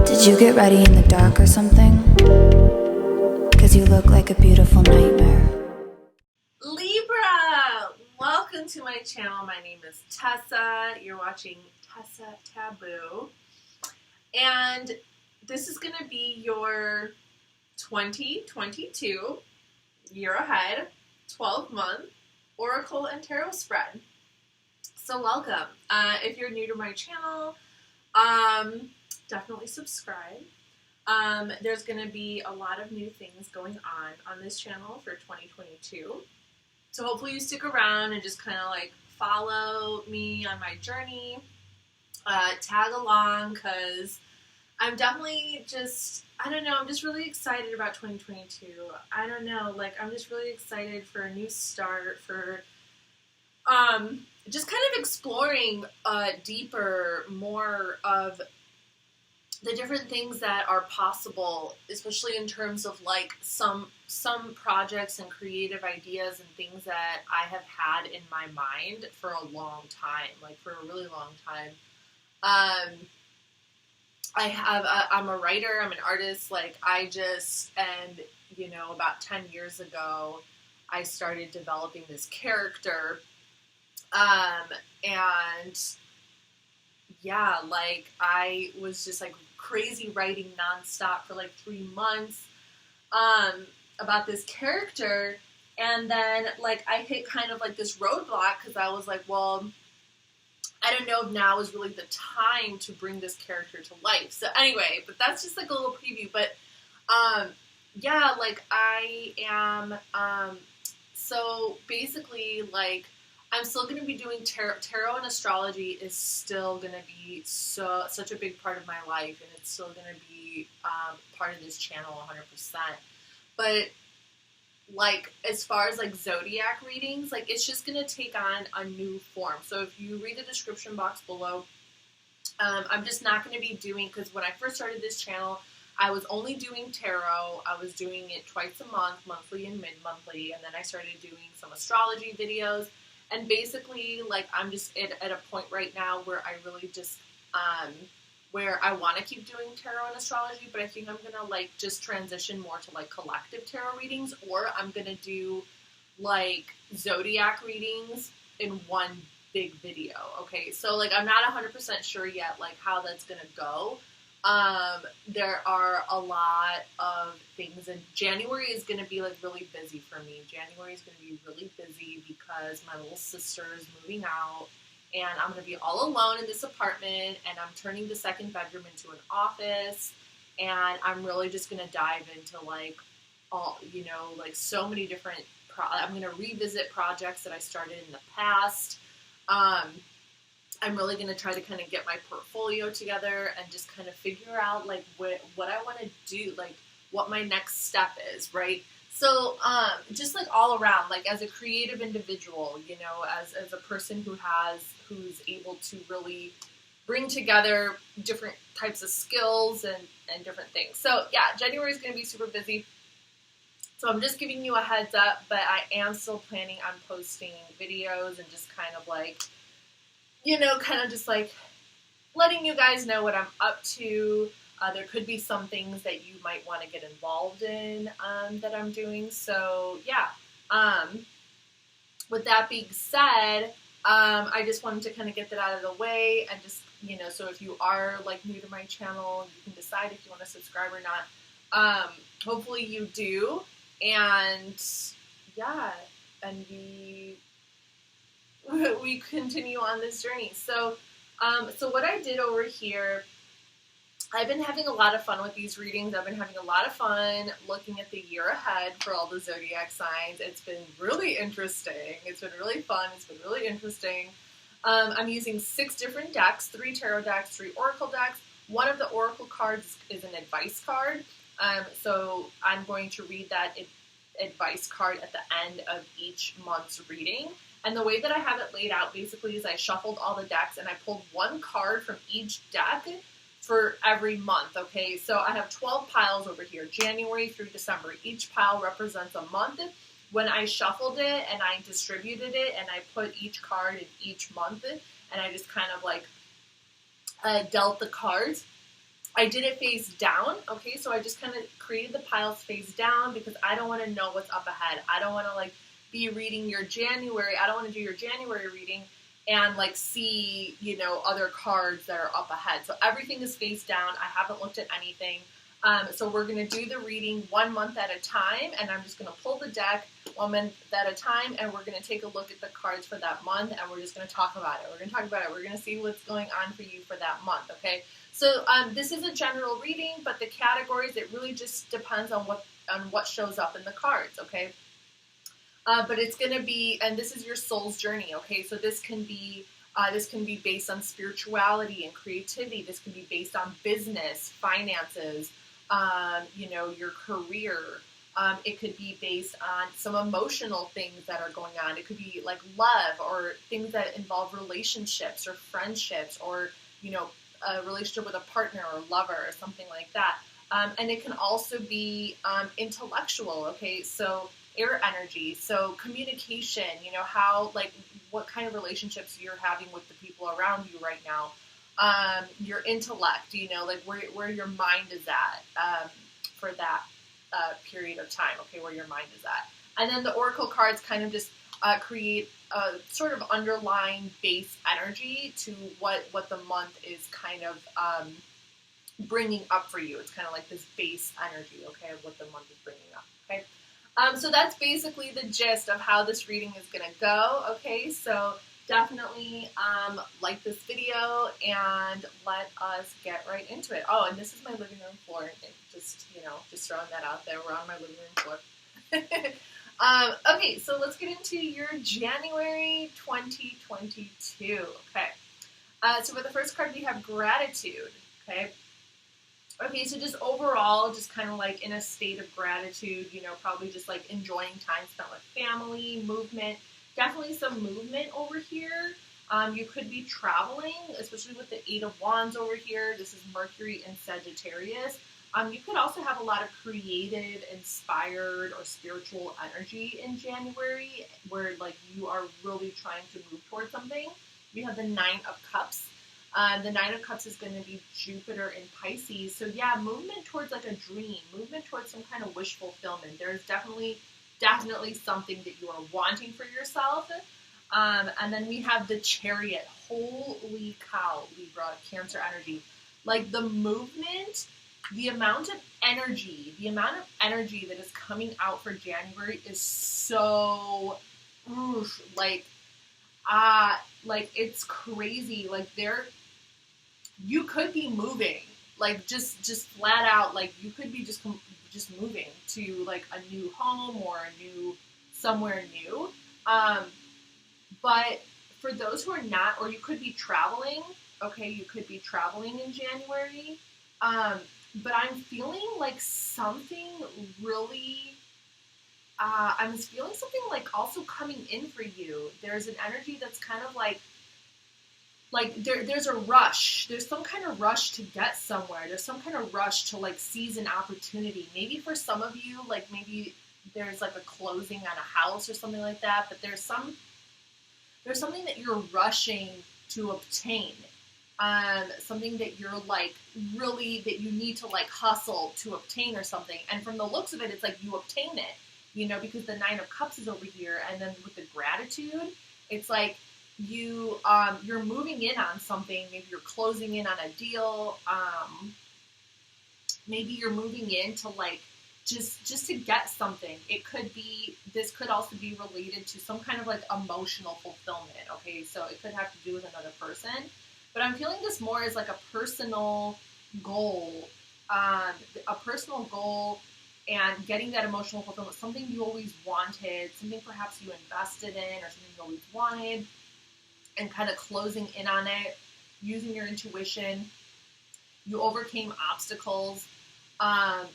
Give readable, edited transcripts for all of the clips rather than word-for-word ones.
Did you get ready in the dark or something? 'Cause you look like a beautiful nightmare. Libra! Welcome to my channel. My name is TESA. You're watching TESA Taboo. And this is going to be your 2022 year ahead, 12-month Oracle and Tarot spread. So welcome. If you're new to my channel, definitely subscribe. There's going to be a lot of new things going on this channel for 2022. So hopefully you stick around and just kind of like follow me on my journey, tag along, because I'm definitely just, I don't know, I'm just really excited about 2022. I don't know, like I'm just really excited for a new start, for just kind of exploring deeper, more of the different things that are possible, especially in terms of like some projects and creative ideas and things that I have had in my mind for a long time, like for a really long time. I'm a writer, I'm an artist, like you know, about 10 years ago, I started developing this character, and yeah, like I was just like crazy writing nonstop for like 3 months, about this character, and then like I hit kind of like this roadblock because I was like, well, I don't know if now is really the time to bring this character to life. So anyway, but that's just like a little preview. But yeah, like I am. So basically, like I'm still going to be doing tarot and astrology is still going to be such a big part of my life, and it's still going to be part of this channel 100%. But like as far as like zodiac readings, like it's just going to take on a new form. So if you read the description box below, I'm just not going to be doing, because when I first started this channel, I was only doing tarot. I was doing it twice a month, monthly and mid-monthly, and then I started doing some astrology videos. And basically, like, I'm just at a point right now where I really just, where I want to keep doing tarot and astrology, but I think I'm going to, like, just transition more to, like, collective tarot readings, or I'm going to do, like, zodiac readings in one big video, okay? So, like, I'm not 100% sure yet, like, how that's going to go. There are a lot of things, and January is going to be like really busy for me. January is going to be really busy because my little sister is moving out, and I'm going to be all alone in this apartment, and I'm turning the second bedroom into an office, and I'm really just going to dive into like all, you know, like so many different, I'm going to revisit projects that I started in the past. I'm really going to try to kind of get my portfolio together and just kind of figure out like what I want to do, like what my next step is, right? So just like all around, like as a creative individual, you know, as a person who's able to really bring together different types of skills and different things. So yeah, January is going to be super busy. So I'm just giving you a heads up, but I am still planning on posting videos and just kind of like, you know, kind of just like letting you guys know what I'm up to. There could be some things that you might want to get involved in that I'm doing. So yeah, with that being said, I just wanted to kind of get that out of the way, and just, you know, so if you are like new to my channel, you can decide if you want to subscribe or not. Hopefully you do, and yeah, and we continue on this journey. So, so what I did over here, I've been having a lot of fun with these readings. I've been having a lot of fun looking at the year ahead for all the zodiac signs. It's been really interesting. It's been really fun. It's been really interesting. I'm using 6 different decks, 3 tarot decks, 3 oracle decks. One of the oracle cards is an advice card. So I'm going to read that advice card at the end of each month's reading. And the way that I have it laid out basically is I shuffled all the decks and I pulled one card from each deck for every month, okay? So I have 12 piles over here, January through December. Each pile represents a month. When I shuffled it and I distributed it and I put each card in each month, and I just kind of like dealt the cards, I did it face down, okay? So I just kind of created the piles face down because I don't want to know what's up ahead. I don't want to like be reading your January. I don't want to do your January reading and like see, you know, other cards that are up ahead. So everything is face down. I haven't looked at anything. So we're going to do the reading 1 month at a time, and I'm just going to pull the deck 1 month at a time, and we're going to take a look at the cards for that month, and we're just going to talk about it. We're going to talk about it. We're going to see what's going on for you for that month, okay? So this is a general reading, but the categories, it really just depends on what shows up in the cards, okay? But it's going to be, and this is your soul's journey, okay? So this can be based on spirituality and creativity. This can be based on business, finances, you know, your career. It could be based on some emotional things that are going on. It could be like love or things that involve relationships or friendships or, you know, a relationship with a partner or lover or something like that. And it can also be intellectual, okay? So air energy, so communication, you know, how, like, what kind of relationships you're having with the people around you right now. Your intellect, you know, like where your mind is at for that period of time, okay, where your mind is at. And then the oracle cards kind of just create a sort of underlying base energy to what the month is kind of bringing up for you. It's kind of like this base energy, okay, of what the month is bringing up, okay. So that's basically the gist of how this reading is going to go, okay. So definitely like this video and let us get right into it. Oh, and this is my living room floor. Just, you know, just throwing that out there. We're on my living room floor. Okay, so let's get into your January 2022. Okay. So for the first card, we have gratitude. Okay. Okay, so just overall, just kind of like in a state of gratitude, you know, probably just like enjoying time spent with family, movement. Definitely some movement over here. You could be traveling, especially with the 8 of Wands over here. This is Mercury and Sagittarius. You could also have a lot of creative, inspired, or spiritual energy in January where like you are really trying to move towards something. We have the 9 of Cups. The 9 of Cups is going to be Jupiter in Pisces. So yeah, movement towards like a dream, movement towards some kind of wish fulfillment. There's definitely something that you are wanting for yourself. And then we have the Chariot. Holy cow, Libra, Cancer energy. Like the movement, the amount of energy that is coming out for January is so, like it's crazy. Like you could be moving, like just flat out, like you could be just moving to like a new home or somewhere new. But for those who are not, or you could be traveling, okay, you could be traveling in January. But I'm feeling like something really, I'm feeling something like also coming in for you. There's an energy that's kind of like there's a rush. There's some kind of rush to get somewhere. There's some kind of rush to like seize an opportunity. Maybe for some of you, like maybe there's like a closing on a house or something like that, but there's something that you're rushing to obtain. Something that you're like really, that you need to like hustle to obtain or something. And from the looks of it, it's like you obtain it, you know, because the 9 of Cups is over here. And then with the gratitude, it's like you're moving in on something. Maybe you're closing in on a deal. Maybe you're moving in to like, just to get something. This could also be related to some kind of like emotional fulfillment. Okay. So it could have to do with another person. But I'm feeling this more as like a personal goal, and getting that emotional fulfillment, something you always wanted, something perhaps you invested in or something you always wanted, and kind of closing in on it, using your intuition. You overcame obstacles, and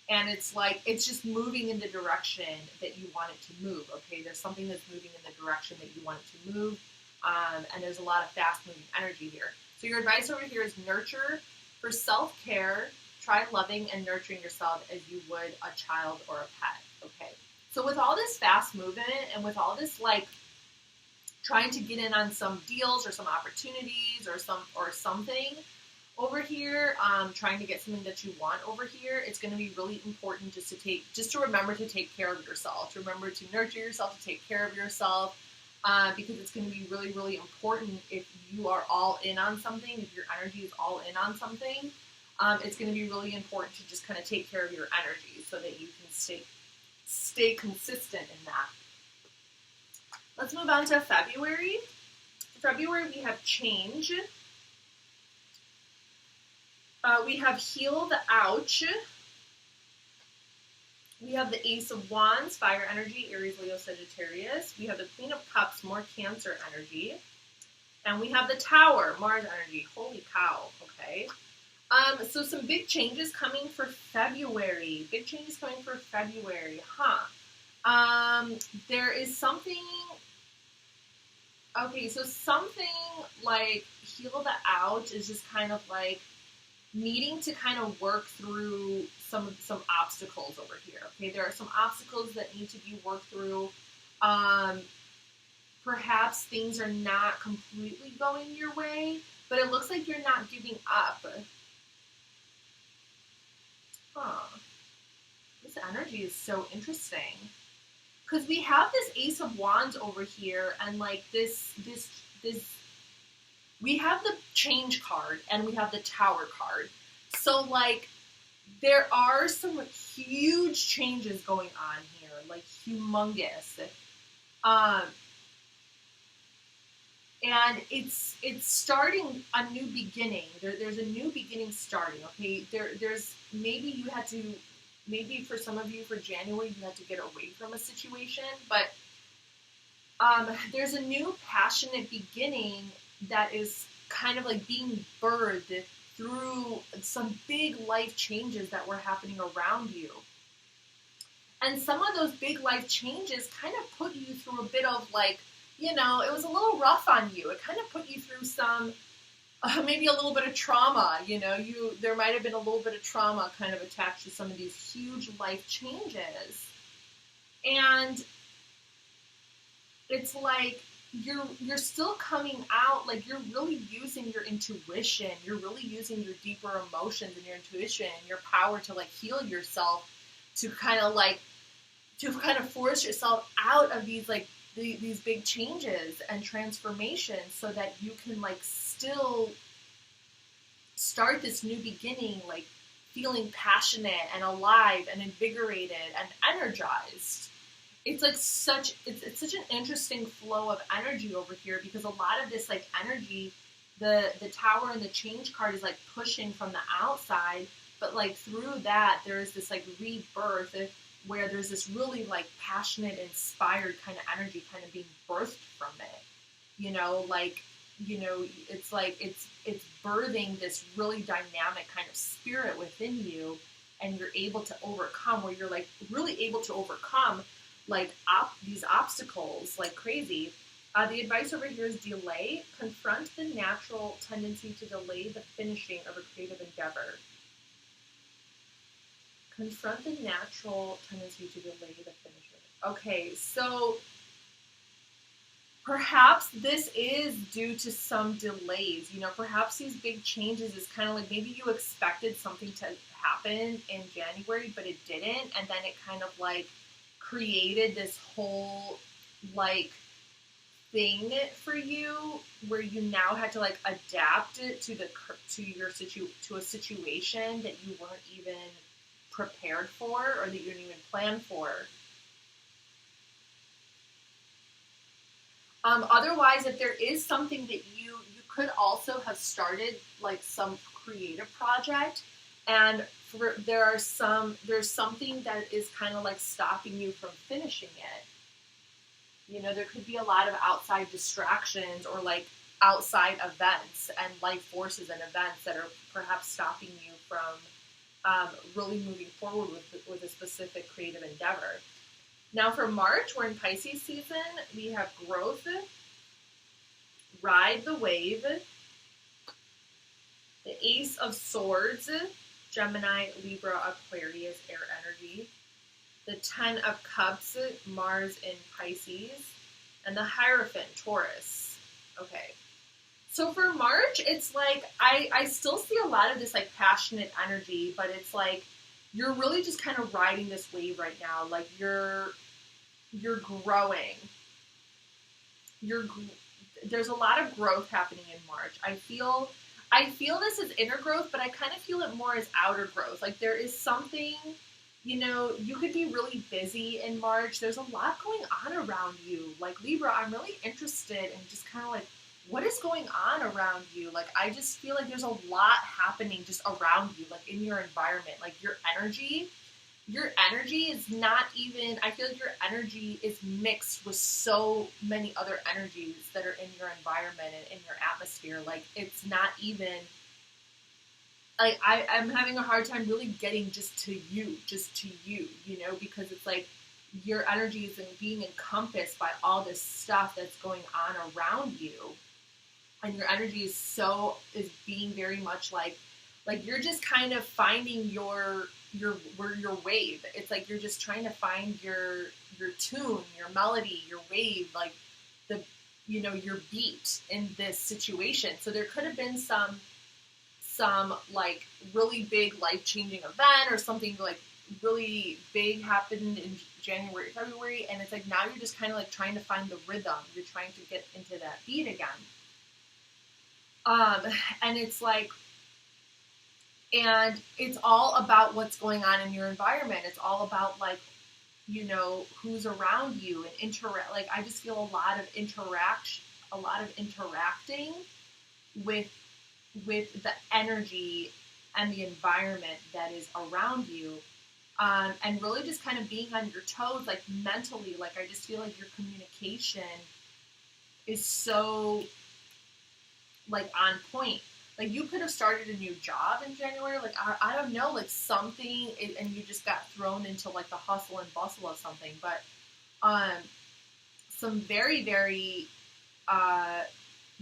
it's like, it's just moving in the direction that you want it to move, okay? There's something that's moving in the direction that you want it to move. And there's a lot of fast-moving energy here. So your advice over here is nurture. For self-care, try loving and nurturing yourself as you would a child or a pet, okay? So with all this fast movement and with all this, like, trying to get in on some deals or some opportunities or something, over here, trying to get something that you want over here, it's going to be really important just to remember to take care of yourself, to remember to nurture yourself, to take care of yourself, because it's going to be really, really important if you are all in on something, if your energy is all in on something, it's going to be really important to just kind of take care of your energy so that you can stay consistent in that. Let's move on to February. February, we have change. We have heal the ouch. We have the Ace of Wands, fire energy, Aries, Leo, Sagittarius. We have the Queen of Cups, more Cancer energy. And we have the Tower, Mars energy. Holy cow, okay. So some big changes coming for February. Big changes coming for February, there is something, okay, so something like heal the ouch is just kind of like needing to kind of work through some obstacles over here. Okay, there are some obstacles that need to be worked through. Perhaps things are not completely going your way, but it looks like you're not giving up. This energy is so interesting. Because we have this Ace of Wands over here, and like this, we have the Change card, and we have the Tower card. So like, there are some huge changes going on here, like humongous. And it's starting a new beginning. There's a new beginning starting. Okay, there's maybe for some of you for January you had to get away from a situation, but there's a new passionate beginning that is kind of like being birthed through some big life changes that were happening around you. And some of those big life changes kind of put you through a bit of like, it was a little rough on you. It kind of put you through some, maybe a little bit of trauma, there might have been a little bit of trauma kind of attached to some of these huge life changes. And it's like, you're still coming out, like you're really using your intuition, you're really using your deeper emotions and your intuition and your power to like heal yourself, to kind of force yourself out of these like these big changes and transformations so that you can like still start this new beginning, like feeling passionate and alive and invigorated and energized. It's like it's such an interesting flow of energy over here, because a lot of this like energy, the Tower and the Change card is like pushing from the outside, but like through that there's this like rebirth where there's this really like passionate, inspired kind of energy kind of being birthed from it. It's like it's birthing this really dynamic kind of spirit within you, and you're able to overcome, where you're like really able to overcome like these obstacles like crazy. The advice over here is delay. Confront the natural tendency to delay the finishing of a creative endeavor. Confront the natural tendency to delay the finishing. Okay, so perhaps this is due to some delays. Perhaps these big changes is kind of like maybe you expected something to happen in January, but it didn't, and then it kind of like created this whole like thing for you where you now had to like adapt it to a situation that you weren't even prepared for, or that you didn't even plan for. Otherwise, if there is something that you could also have started like some creative project, and there's something that is kind of like stopping you from finishing it. There could be a lot of outside distractions or like outside events and life forces and events that are perhaps stopping you from really moving forward with a specific creative endeavor. Now for March, we're in Pisces season. We have growth, ride the wave, the Ace of Swords, Gemini, Libra, Aquarius, air energy, the Ten of Cups, Mars in Pisces, and the Hierophant, Taurus. Okay, So for March, it's like, I still see a lot of this like passionate energy, but it's like, you're really just kind of riding this wave right now. Like you're growing. There's a lot of growth happening in March. I feel this as inner growth, but I kind of feel it more as outer growth. Like there is something, you could be really busy in March. There's a lot going on around you. Like Libra, I'm really interested in just kind of like, what is going on around you? Like, I just feel like there's a lot happening just around you, like in your environment. Like your energy is not even, I feel like your energy is mixed with so many other energies that are in your environment and in your atmosphere. Like it's not even, like I'm having a hard time really getting just to you, because it's like your energy is being encompassed by all this stuff that's going on around you. And your energy is being very much like you're just kind of finding your wave. It's like you're just trying to find your tune, your melody, your wave, like your beat in this situation. So there could have been some like really big life-changing event or something like really big happened in January, February, and it's like now you're just kind of like trying to find the rhythm. You're trying to get into that beat again. And it's like, and it's all about what's going on in your environment. It's all about like, who's around you and like, I just feel a lot of interacting with the energy and the environment that is around you. And really just kind of being on your toes, like mentally, like I just feel like your communication is so like on point. Like you could have started a new job in January, like I don't know, like something, and you just got thrown into like the hustle and bustle of something. But some very, very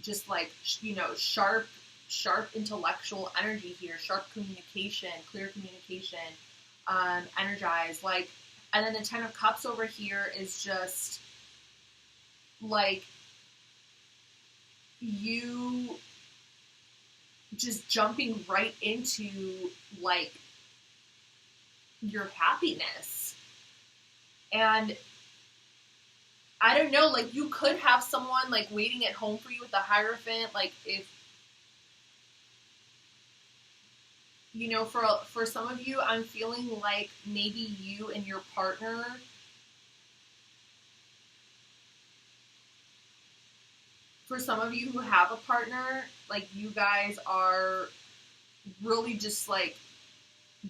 just like sharp intellectual energy here, sharp communication, clear communication, energized, like. And then the 10 of Cups over here is just like you just jumping right into like your happiness. And I don't know, like you could have someone like waiting at home for you with the Hierophant. Like if, for some of you, I'm feeling like maybe you and your partner for some of you who have a partner, like you guys are really just like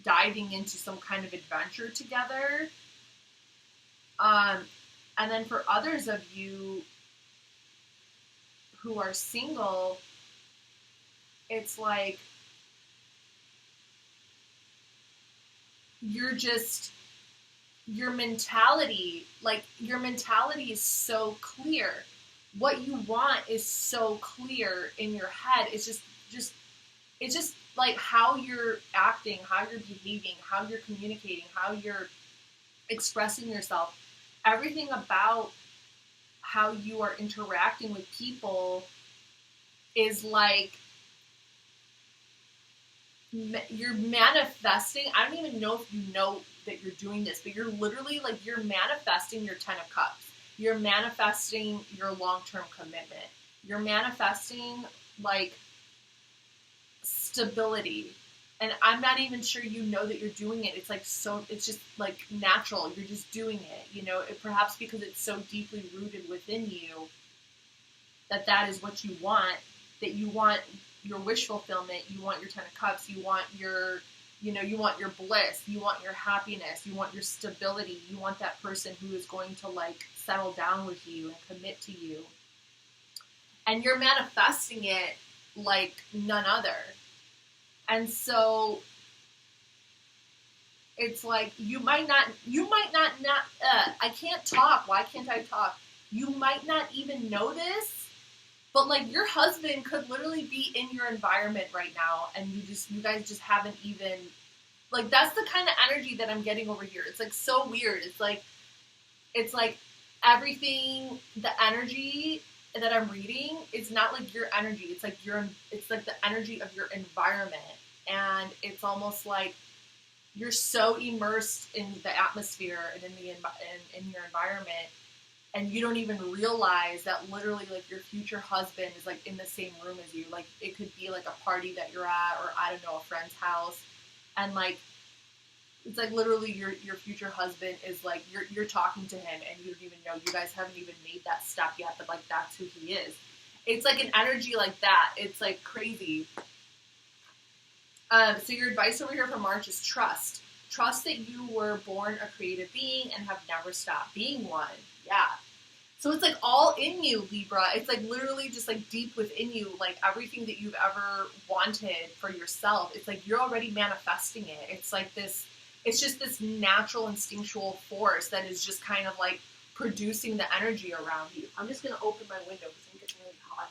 diving into some kind of adventure together. And then for others of you who are single, it's like your mentality is so clear. What you want is so clear in your head. It's just like how you're acting, how you're behaving, how you're communicating, how you're expressing yourself. Everything about how you are interacting with people is like you're manifesting. I don't even know if you know that you're doing this, but you're literally like you're manifesting your 10 of Cups. You're manifesting your long-term commitment. You're manifesting like stability. And I'm not even sure you know that you're doing it. It's like it's just like natural. You're just doing it, perhaps because it's so deeply rooted within you that is what you want, that you want your wish fulfillment. You want your 10 of Cups. You want your, you want your bliss. You want your happiness. You want your stability. You want that person who is going to like settle down with you and commit to you. And you're manifesting it like none other. And so it's like you might not I can't talk. Why can't I talk? You might not even know this, but like your husband could literally be in your environment right now, and you guys just haven't even, like, that's the kind of energy that I'm getting over here. It's like so weird. It's like everything, the energy that I'm reading is not like your energy. It's like it's like the energy of your environment. And it's almost like you're so immersed in the atmosphere and in your environment, and you don't even realize that literally like your future husband is like in the same room as you. Like it could be like a party that you're at, or I don't know, a friend's house, and like it's like literally your future husband is like you're talking to him and you don't even know. You guys haven't even made that step yet, but like that's who he is. It's like an energy like that. It's like crazy. So your advice over here for March is trust. Trust that you were born a creative being and have never stopped being one. Yeah. So it's like all in you, Libra. It's like literally just like deep within you, like everything that you've ever wanted for yourself. It's like you're already manifesting it. It's like this, it's just this natural instinctual force that is just kind of like producing the energy around you. I'm just going to open my window because I'm getting really hot.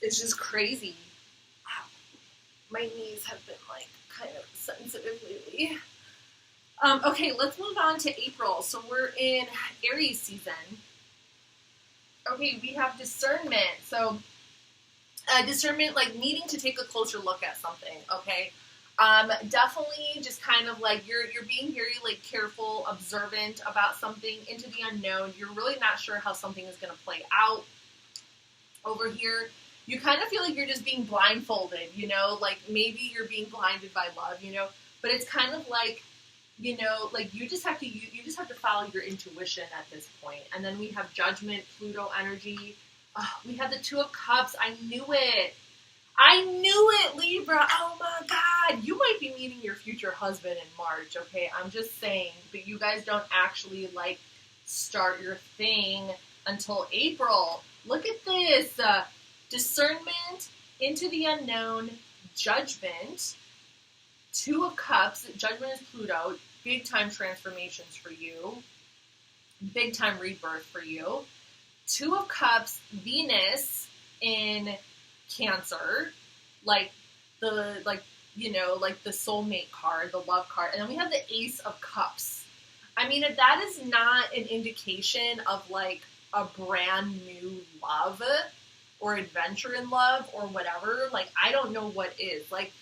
It's just crazy. Wow. My knees have been like kind of sensitive lately. Okay, let's move on to April. So we're in Aries season. Okay, we have discernment. So discernment, like needing to take a closer look at something. Okay, definitely just kind of like you're being very like careful, observant about something, into the unknown. You're really not sure how something is going to play out. Over here, you kind of feel like you're just being blindfolded. You know, like maybe you're being blinded by love. You know, but it's kind of like, you know, like you just have to follow your intuition at this point. And then we have judgment, Pluto energy. Oh, we have the Two of Cups. I knew it. I knew it, Libra. Oh my God. You might be meeting your future husband in March, okay? I'm just saying. But you guys don't actually, like, start your thing until April. Look at this. Discernment, into the unknown, judgment, Two of Cups. Judgment is Pluto. Big time transformations for you. Big time rebirth for you. Two of Cups, Venus in Cancer, like the soulmate card, the love card, and then we have the Ace of Cups. I mean, if that is not an indication of like a brand new love or adventure in love or whatever, like I don't know what is. Like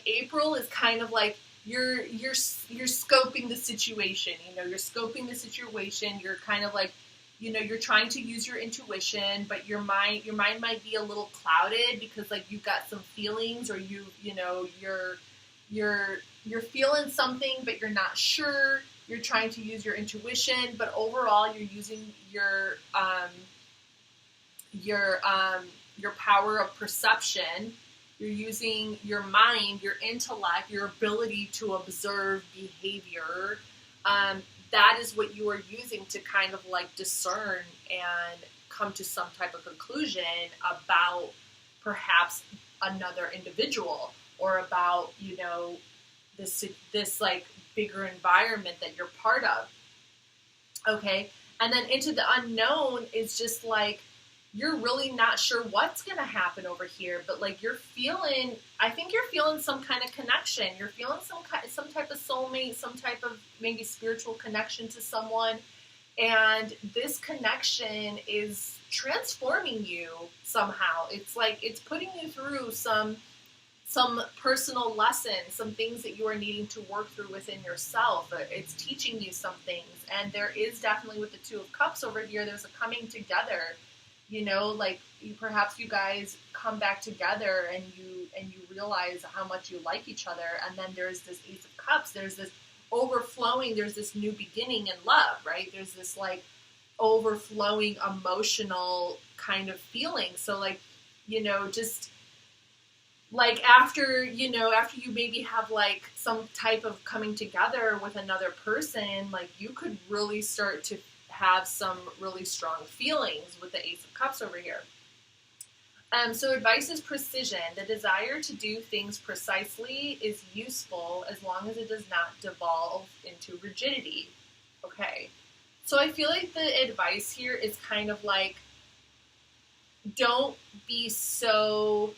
April is kind of like you're scoping the situation. You know, you're scoping the situation. You're kind of like, you know, you're trying to use your intuition, but your mind might be a little clouded because like you've got some feelings, or you're feeling something, but you're not sure. You're trying to use your intuition, but overall you're using your power of perception. You're using your mind, your intellect, your ability to observe behavior. That is what you are using to kind of like discern and come to some type of conclusion about perhaps another individual, or about, you know, this like bigger environment that you're part of. Okay. And then into the unknown is just like, you're really not sure what's going to happen over here, but like I think you're feeling some kind of connection. You're feeling some type of soulmate, some type of maybe spiritual connection to someone. And this connection is transforming you somehow. It's like, it's putting you through some personal lessons, some things that you are needing to work through within yourself. It's teaching you some things. And there is definitely, with the Two of Cups over here, there's a coming together. You know, like perhaps you guys come back together and you realize how much you like each other. And then there's this Ace of Cups. There's this overflowing. There's this new beginning in love, right? There's this like overflowing emotional kind of feeling. So like, you know, just like after you maybe have like some type of coming together with another person, like you could really start to have some really strong feelings with the Ace of Cups over here. So advice is precision. The desire to do things precisely is useful as long as it does not devolve into rigidity. Okay. So I feel like the advice here is kind of like, don't be so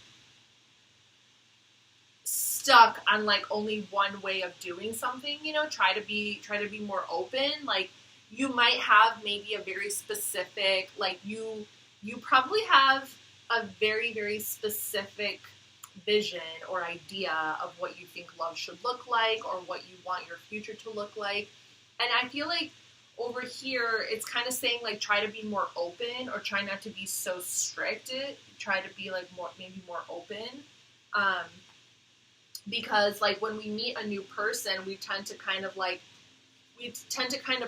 stuck on like only one way of doing something, you know, try to be more open. Like, you might have maybe a very specific, like you probably have a very, very specific vision or idea of what you think love should look like or what you want your future to look like. And I feel like over here, it's kind of saying like try to be more open or try not to be so strict. Try to be like maybe more open. Because like when we meet a new person, we tend to kind of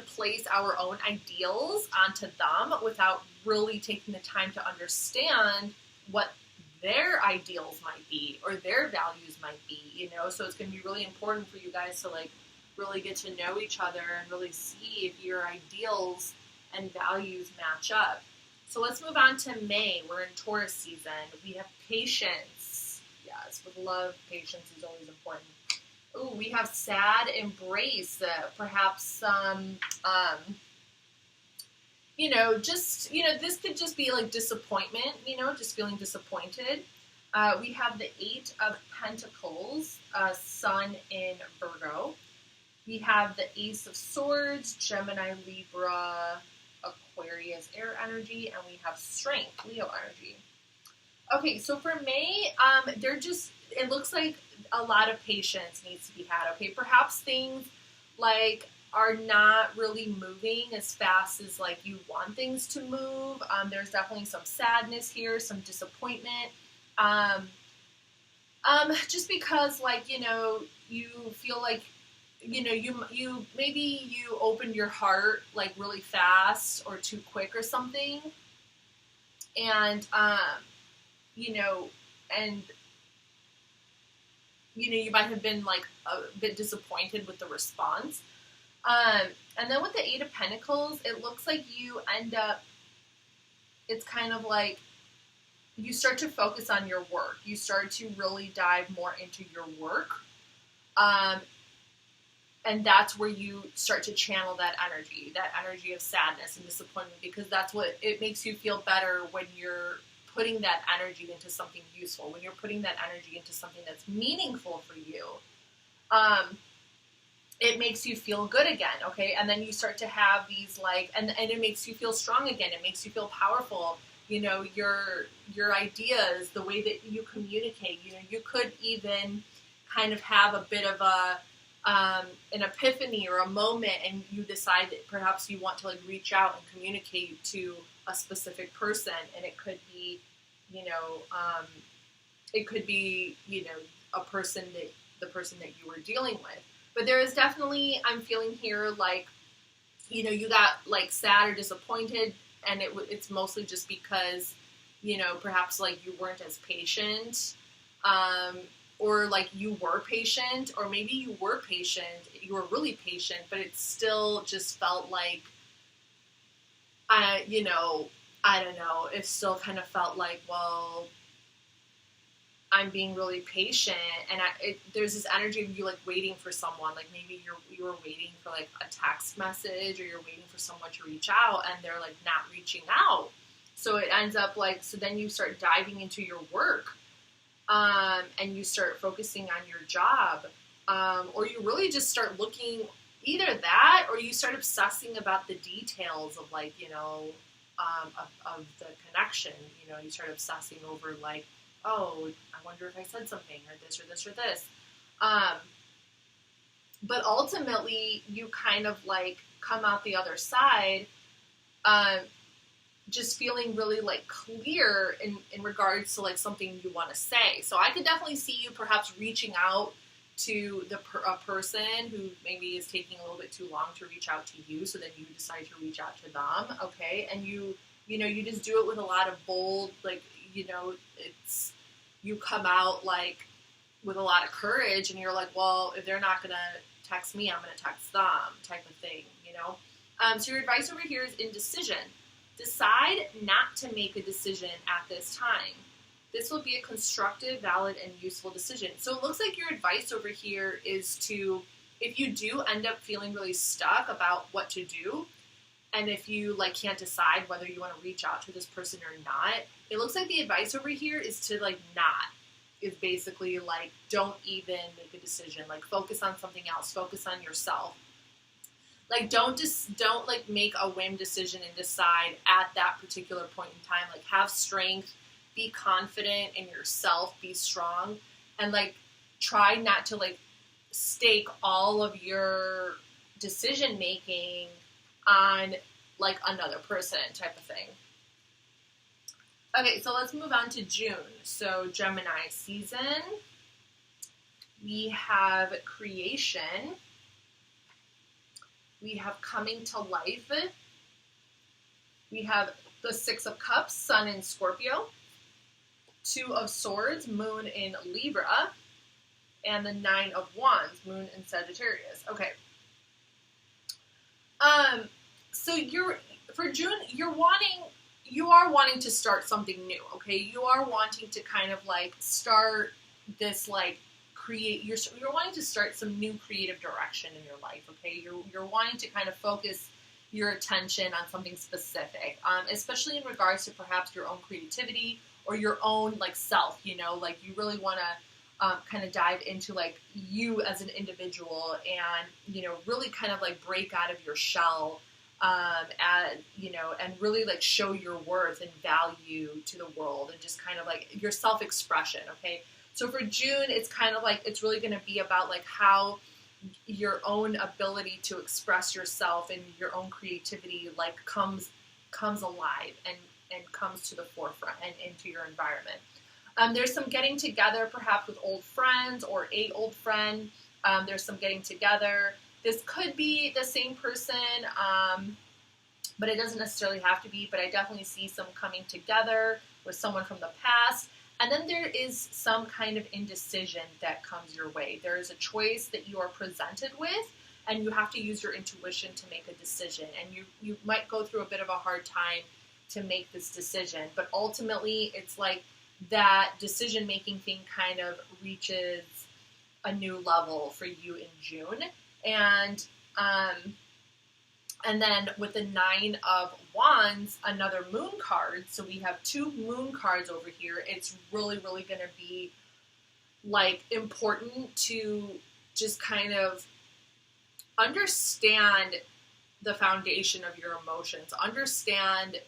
place our own ideals onto them without really taking the time to understand what their ideals might be or their values might be, you know? So it's going to be really important for you guys to like really get to know each other and really see if your ideals and values match up. So let's move on to May. We're in Taurus season. We have patience. Yes, with love, patience is always important. Ooh, we have sad embrace. Perhaps some, this could just be like disappointment, just feeling disappointed. We have the 8 of Pentacles, Sun in Virgo. We have the Ace of Swords, Gemini, Libra, Aquarius, air energy, and we have Strength, Leo energy. Okay, so for May, it looks like a lot of patience needs to be had, okay? Perhaps things like are not really moving as fast as like you want things to move. There's definitely some sadness here, some disappointment. Just because like, you feel like, you opened your heart like really fast or too quick or something. And, you might have been like a bit disappointed with the response. And then with the 8 of Pentacles, it looks like you end up, it's kind of like you start to focus on your work. You start to really dive more into your work. And that's where you start to channel that energy of sadness and disappointment, because that's what it makes you feel better when you're putting that energy into something useful, when you're putting that energy into something that's meaningful for you. It makes you feel good again, okay? And then you start to have these like, and it makes you feel strong again. It makes you feel powerful. Your ideas, the way that you communicate, you could even kind of have a bit of an epiphany or a moment, and you decide that perhaps you want to like reach out and communicate to a specific person, and it could be, the person that you were dealing with. But there is definitely, I'm feeling here like, you got like sad or disappointed, and it's mostly just because, perhaps like you weren't as patient, or like you were patient, or maybe you were patient, you were really patient, but it still just felt like, I don't know, it still kind of felt like, well, I'm being really patient, and there's this energy of you like waiting for someone, like maybe you were waiting for like a text message, or you're waiting for someone to reach out, and they're like not reaching out. So it ends up like, so then you start diving into your work, and you start focusing on your job, or you really just start looking, either that, or you start obsessing about the details of like, of the connection. You start obsessing over like, oh, I wonder if I said something, or this, or this, or this. But ultimately, you kind of like come out the other side, just feeling really like clear in regards to like something you want to say. So I could definitely see you perhaps reaching out to a person who maybe is taking a little bit too long to reach out to you, so then you decide to reach out to them, okay? And you just do it with a lot of bold, like, you come out like with a lot of courage, and you're like, well, if they're not gonna text me, I'm gonna text them, type of thing, So your advice over here is indecision. Decide not to make a decision at this time. This will be a constructive, valid, and useful decision. So it looks like your advice over here is to, if you do end up feeling really stuck about what to do, and if you like can't decide whether you want to reach out to this person or not, it looks like the advice over here is to like not. Is basically like, don't even make a decision. Like, focus on something else. Focus on yourself. Like, don't like make a whim decision and decide at that particular point in time. Like, have strength, be confident in yourself, be strong, and like try not to like stake all of your decision making on like another person type of thing. Okay, so let's move on to June. So Gemini season. We have creation. We have coming to life. We have the Six of Cups, Sun in Scorpio. Two of Swords, Moon in Libra. And the Nine of Wands, Moon in Sagittarius. Okay. So for June, you are wanting to start something new, okay? You are wanting to kind of like start this like you're wanting to start some new creative direction in your life, okay? You're wanting to kind of focus your attention on something specific, especially in regards to perhaps your own creativity or your own like self, you know, like you really want to kind of dive into like you as an individual and, you know, really kind of like break out of your shell, and, you know, and really like show your worth and value to the world and just kind of like your self-expression, okay? So for June, it's kind of like, it's really going to be about like how your own ability to express yourself and your own creativity like comes alive and comes to the forefront and into your environment. There's some getting together perhaps with old friends or a old friend. There's some getting together. This could be the same person, but it doesn't necessarily have to be, but I definitely see some coming together with someone from the past. And then there is some kind of indecision that comes your way. There is a choice that you are presented with, and you have to use your intuition to make a decision. And you might go through a bit of a hard time to make this decision, but ultimately it's like that decision-making thing kind of reaches a new level for you in June. And then with the Nine of Wands, another moon card. So we have two moon cards over here. It's really, really going to be like important to just kind of understand the foundation of your emotions. Understand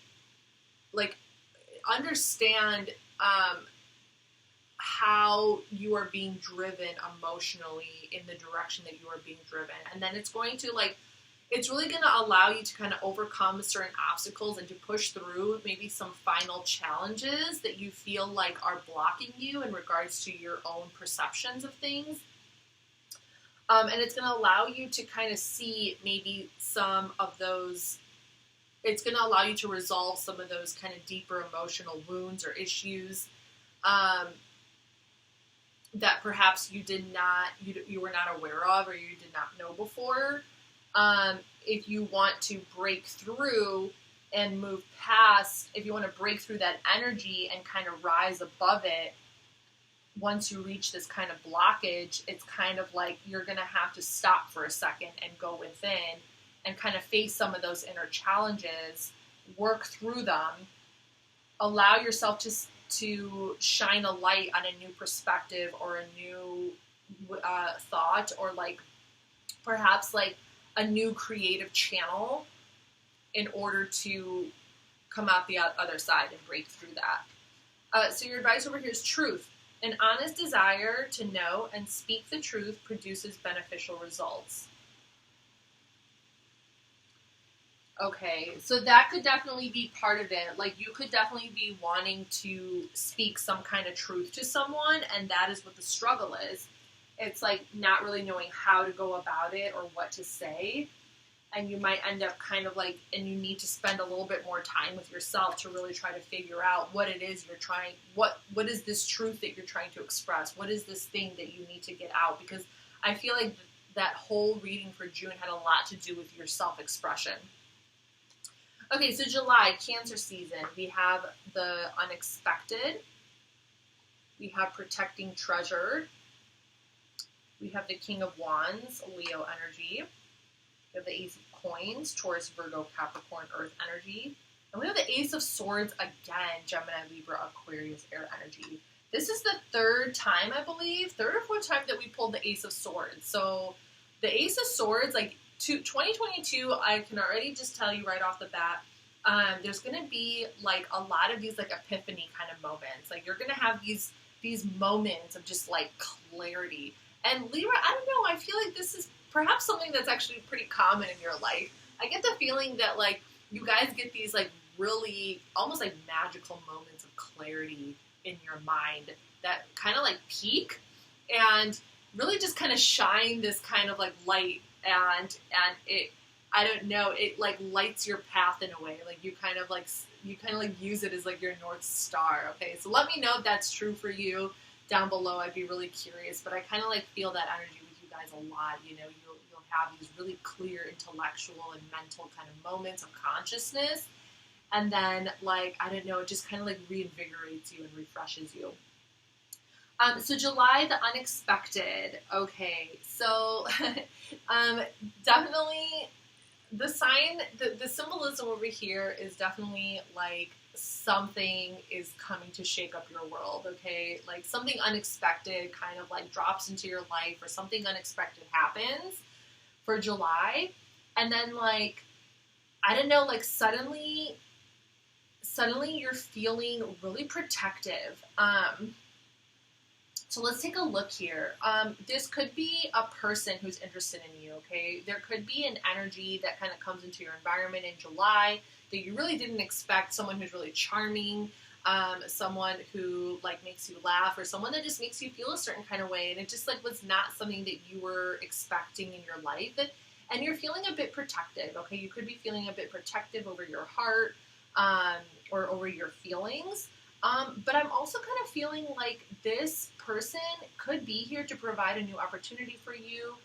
how you are being driven emotionally in the direction that you are being driven. And then it's going to it's really going to allow you to kind of overcome certain obstacles and to push through maybe some final challenges that you feel like are blocking you in regards to your own perceptions of things. And it's going to allow you to kind of see maybe some of those, it's going to allow you to resolve some of those kind of deeper emotional wounds or issues that perhaps you were not aware of or you did not know before. If you want to break through and move past, if you want to break through that energy and kind of rise above it, once you reach this kind of blockage, it's kind of like you're going to have to stop for a second and go within and kind of face some of those inner challenges, work through them, allow yourself to shine a light on a new perspective or a new thought or like perhaps like a new creative channel in order to come out the other side and break through that. So your advice over here is truth. An honest desire to know and speak the truth produces beneficial results. Okay, so that could definitely be part of it. Like you could definitely be wanting to speak some kind of truth to someone, and that is what the struggle is. It's like not really knowing how to go about it or what to say. And you might end up kind of like, and you need to spend a little bit more time with yourself to really try to figure out what it is you're trying, what is this truth that you're trying to express? What is this thing that you need to get out? Because I feel like that whole reading for June had a lot to do with your self-expression. Okay, so July, Cancer season. We have the unexpected. We have protecting treasure. We have the King of Wands, Leo energy. We have the Ace of Coins, Taurus, Virgo, Capricorn, Earth energy. And we have the Ace of Swords again, Gemini, Libra, Aquarius, air energy. This is the third time, I believe, third or fourth time that we pulled the Ace of Swords. So the Ace of Swords, like, 2022, I can already just tell you right off the bat, there's going to be like a lot of these like epiphany kind of moments. Like you're going to have these moments of just like clarity. And Libra, I don't know, I feel like this is perhaps something that's actually pretty common in your life. I get the feeling that like you guys get these like really almost like magical moments of clarity in your mind that kind of like peak and really just kind of shine this kind of like light, and it, I don't know, it like lights your path in a way. Like you kind of like use it as like your North Star. Okay, so let me know if that's true for you down below. I'd be really curious, but I kind of like feel that energy with you guys a lot. You know, you'll have these really clear intellectual and mental kind of moments of consciousness, and then like, I don't know, it just kind of like reinvigorates you and refreshes you. So July, the unexpected. Okay, so definitely the sign, the symbolism over here is definitely like something is coming to shake up your world, okay? Like something unexpected kind of like drops into your life, or something unexpected happens for July. And then like, I don't know, like suddenly you're feeling really protective. So let's take a look here. This could be a person who's interested in you, okay? There could be an energy that kind of comes into your environment in July that you really didn't expect, someone who's really charming, someone who like makes you laugh, or someone that just makes you feel a certain kind of way, and it just like was not something that you were expecting in your life, and you're feeling a bit protective, okay? You could be feeling a bit protective over your heart, or over your feelings. But I'm also kind of feeling like this person could be here to provide a new opportunity for you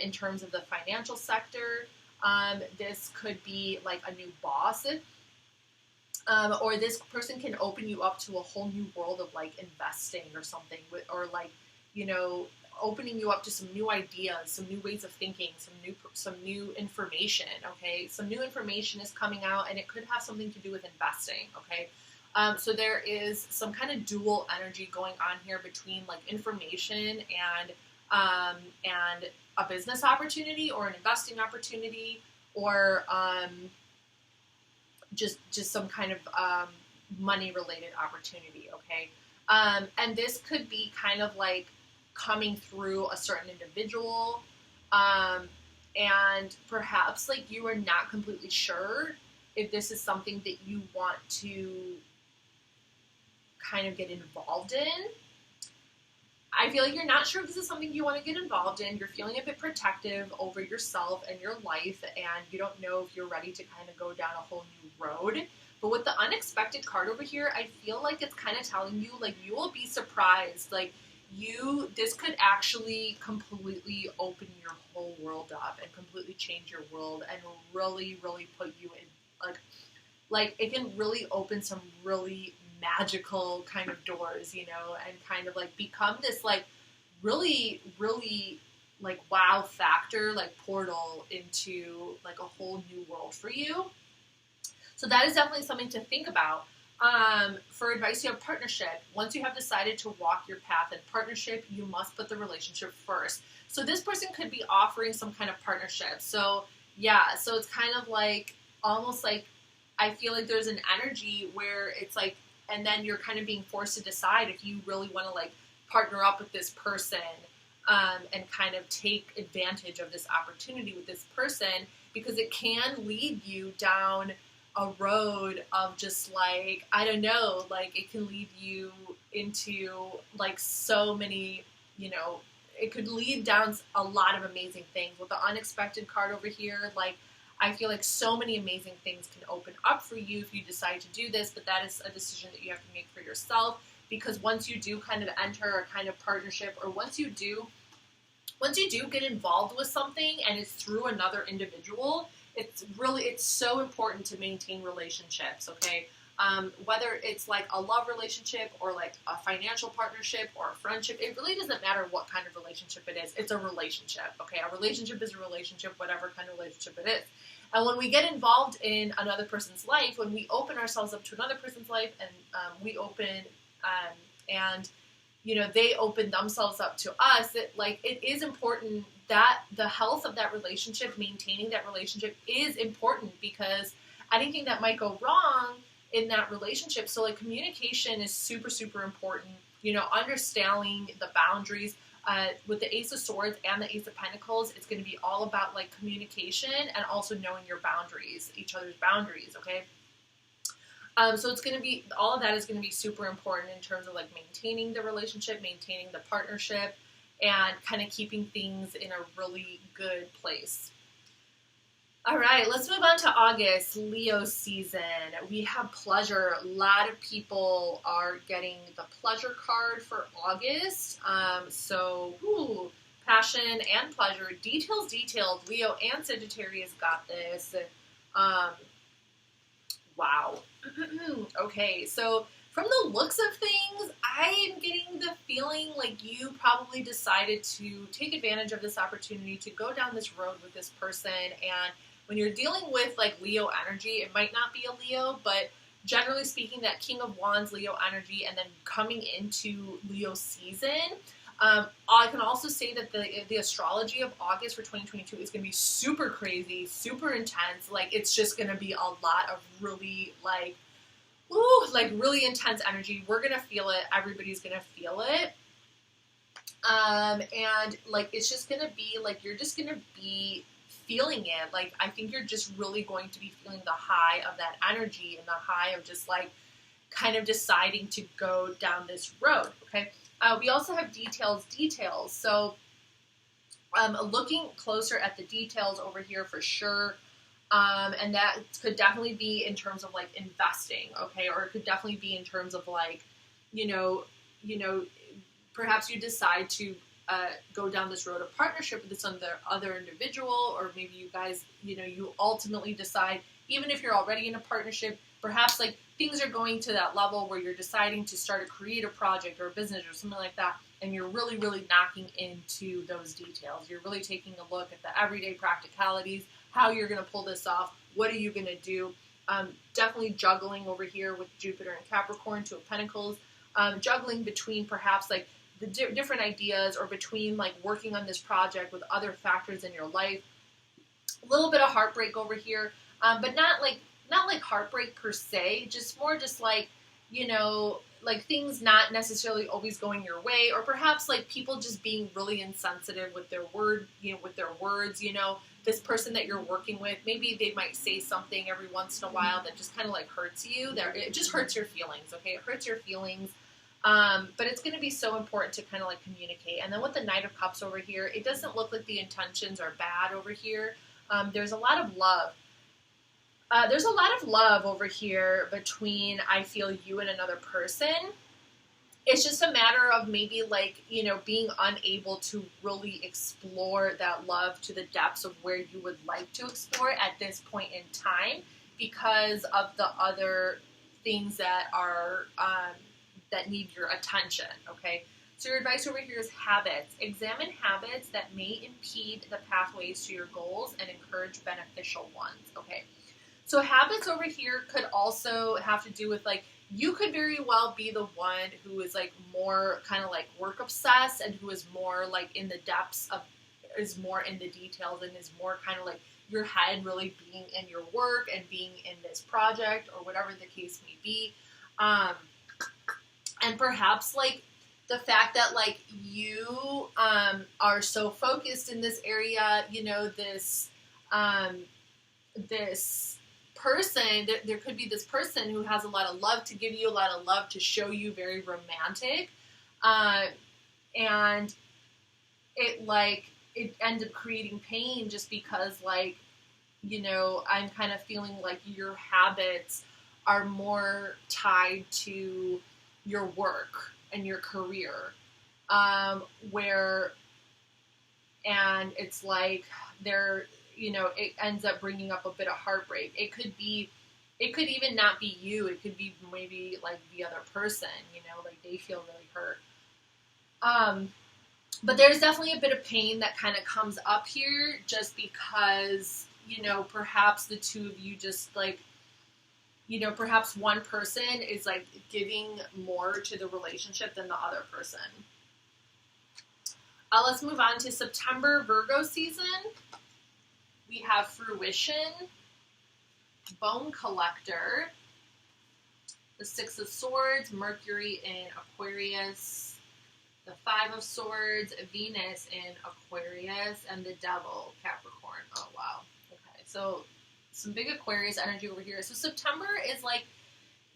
in terms of the financial sector. This could be like a new boss, or this person can open you up to a whole new world of like investing or something, or like, you know, opening you up to some new ideas, some new ways of thinking, some new information, okay? Some new information is coming out, and it could have something to do with investing, okay? So there is some kind of dual energy going on here between like information and a business opportunity or an investing opportunity, or just some kind of money related opportunity, okay? And this could be kind of like coming through a certain individual, and perhaps like you are not completely sure if this is something that you want to kind of get involved in. I feel like you're not sure if this is something you want to get involved in. You're feeling a bit protective over yourself and your life, and you don't know if you're ready to kind of go down a whole new road. But with the unexpected card over here, I feel like it's kind of telling you, like, you will be surprised. Like, this could actually completely open your whole world up and completely change your world and really, really put you in, like it can really open some really magical kind of doors, you know, and kind of like become this like really, really like wow factor, like portal into like a whole new world for you. So that is definitely something to think about. For advice, you have partnership. Once you have decided to walk your path in partnership, you must put the relationship first. So this person could be offering some kind of partnership. So yeah, so it's kind of like almost like I feel like there's an energy where it's like, and then you're kind of being forced to decide if you really want to like partner up with this person, and kind of take advantage of this opportunity with this person, because it can lead you down a road of just like, I don't know, like it can lead you into like so many, you know, it could lead down a lot of amazing things. With the unexpected card over here, like I feel like so many amazing things can open up for you if you decide to do this, but that is a decision that you have to make for yourself, because once you do kind of enter a kind of partnership, or once you do get involved with something and it's through another individual, it's so important to maintain relationships, okay? Whether it's like a love relationship or like a financial partnership or a friendship, it really doesn't matter what kind of relationship it is. It's a relationship, okay? A relationship is a relationship, whatever kind of relationship it is. And when we get involved in another person's life, when we open ourselves up to another person's life, and we open, and you know, they open themselves up to us, it is important that the health of that relationship, maintaining that relationship is important, because anything that might go wrong in that relationship. So like communication is super, super important. You know, understanding the boundaries. With the Ace of Swords and the Ace of Pentacles, it's going to be all about like communication and also knowing your boundaries, each other's boundaries, okay? So it's going to be, all of that is going to be super important in terms of like maintaining the relationship, maintaining the partnership, and kind of keeping things in a really good place. All right, let's move on to August, Leo season. We have pleasure. A lot of people are getting the pleasure card for August. Passion and pleasure. Details, detailed. Leo and Sagittarius got this. Wow. Okay, so from the looks of things, I'm getting the feeling like you probably decided to take advantage of this opportunity to go down this road with this person. And when you're dealing with like Leo energy, it might not be a Leo, but generally speaking, that King of Wands Leo energy, and then coming into Leo season, I can also say that the astrology of August for 2022 is going to be super crazy, super intense. Like, it's just going to be a lot of really like, really intense energy. We're going to feel it. Everybody's going to feel it. And like, it's just going to be like, you're just going to be feeling it. Like, I think you're just really going to be feeling the high of that energy and the high of just like kind of deciding to go down this road. Okay. We also have details. So looking closer at the details over here for sure. And that could definitely be in terms of like investing. Okay. Or it could definitely be in terms of like, perhaps you decide to go down this road of partnership with this other individual, or maybe you guys, you ultimately decide, even if you're already in a partnership, perhaps like things are going to that level where you're deciding to start a creative project or a business or something like that, and you're really, really knocking into those details. You're really taking a look at the everyday practicalities, how you're going to pull this off, what are you going to do. Definitely juggling over here with Jupiter and Capricorn, Two of Pentacles, juggling between perhaps like the different ideas, or between like working on this project with other factors in your life. A little bit of heartbreak over here, but not like heartbreak per se, just more just like, like things not necessarily always going your way, or perhaps like people just being really insensitive with their words, this person that you're working with, maybe they might say something every once in a while that just kind of like hurts you. It just hurts your feelings, okay? It hurts your feelings. But it's going to be so important to kind of like communicate. And then with the Knight of Cups over here, it doesn't look like the intentions are bad over here. There's a lot of love. There's a lot of love over here between, I feel, you and another person. It's just a matter of maybe like, being unable to really explore that love to the depths of where you would like to explore it at this point in time, because of the other things that are, that need your attention, okay? So your advice over here is habits. Examine habits that may impede the pathways to your goals and encourage beneficial ones, okay? So habits over here could also have to do with like, you could very well be the one who is like more kind of like work obsessed, and who is more like in the depths of, is more in the details, and is more kind of like your head really being in your work and being in this project, or whatever the case may be. And perhaps like the fact that like you are so focused in this area, this person, there could be this person who has a lot of love to give you, a lot of love to show you, very romantic, and it ends up creating pain, just because like, I'm kind of feeling like your habits are more tied to your work and your career, and it's like it ends up bringing up a bit of heartbreak. It could even not be you. It could be maybe like the other person, like they feel really hurt. But there's definitely a bit of pain that kind of comes up here, just because, perhaps the two of you just like, you know, perhaps one person is like giving more to the relationship than the other person. Let's move on to September Virgo season. We have fruition, bone collector, the Six of Swords, Mercury in Aquarius, the Five of Swords, Venus in Aquarius, and the Devil, Capricorn. Oh, wow. Okay, so some big Aquarius energy over here. So September is like,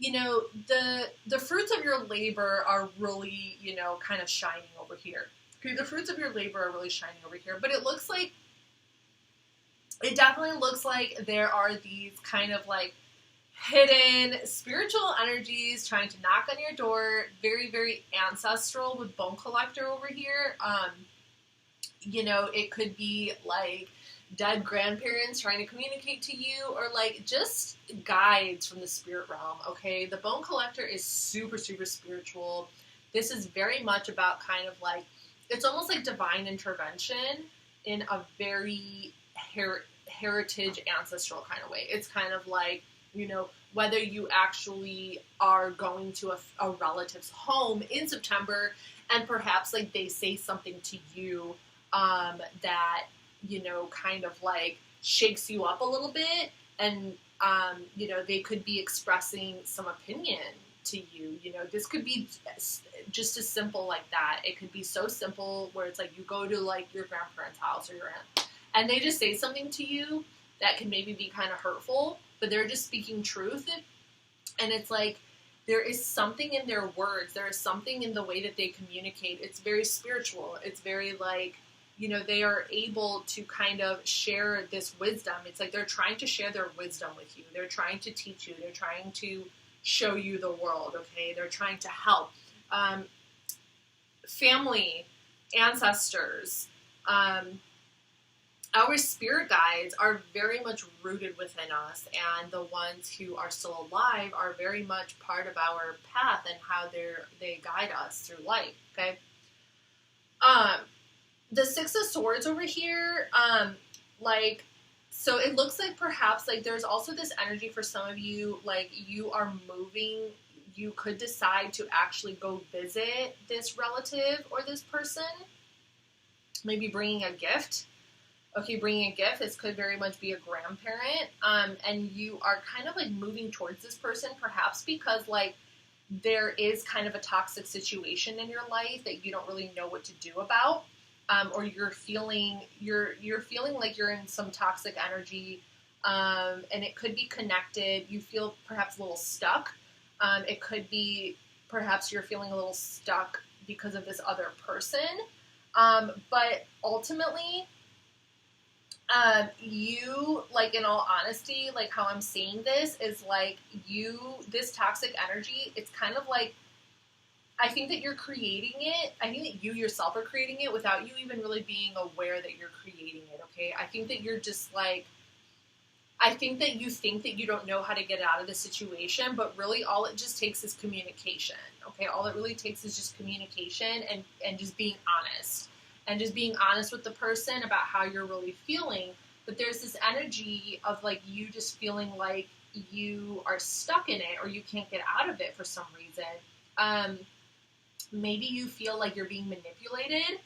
you know, the fruits of your labor are really, you know, kind of shining over here. Okay, the fruits of your labor are really shining over here, but it looks like, it definitely looks like there are these kind of like hidden spiritual energies trying to knock on your door. Very, very ancestral with bone collector over here. You know, it could be like dead grandparents trying to communicate to you, or like just guides from the spirit realm. Okay, the bone collector is super, super spiritual. This is very much about kind of like, it's almost like divine intervention in a very heritage ancestral kind of way. It's kind of like, you know, whether you actually are going to a relative's home in September and perhaps like they say something to you that, you know, kind of like shakes you up a little bit, and you know, they could be expressing some opinion to you. You know, this could be just as simple like that. It could be so simple where it's like you go to like your grandparents' house or your aunt, and they just say something to you that can maybe be kind of hurtful, but they're just speaking truth. And it's like, there is something in their words. There is something in the way that they communicate. It's very spiritual. It's very like, you know, they are able to kind of share this wisdom. It's like they're trying to share their wisdom with you. They're trying to teach you. They're trying to show you the world, okay? They're trying to help. Family, ancestors, our spirit guides are very much rooted within us, and the ones who are still alive are very much part of our path and how they guide us through life, okay? The Six of Swords over here, like, so it looks like perhaps, like, there's also this energy for some of you, like, you are moving, you could decide to actually go visit this relative or this person, maybe bringing a gift. Okay, bringing a gift, this could very much be a grandparent, and you are kind of, like, moving towards this person, perhaps because, like, there is kind of a toxic situation in your life that you don't really know what to do about, or you're feeling like you're in some toxic energy, and it could be connected. You feel perhaps a little stuck. It could be perhaps you're feeling a little stuck because of this other person, but ultimately, you, like, in all honesty, like, how I'm seeing this is, like, this toxic energy, it's kind of like, I think that you're creating it. I think that you yourself are creating it without you even really being aware that you're creating it, okay? I think that you're just, like, I think that you think that you don't know how to get out of the situation, but really all it just takes is communication, okay? All it really takes is just communication and just being honest. And just being honest with the person about how you're really feeling. But there's this energy of, like, you just feeling like you are stuck in it or you can't get out of it for some reason. Maybe you feel like you're being manipulated.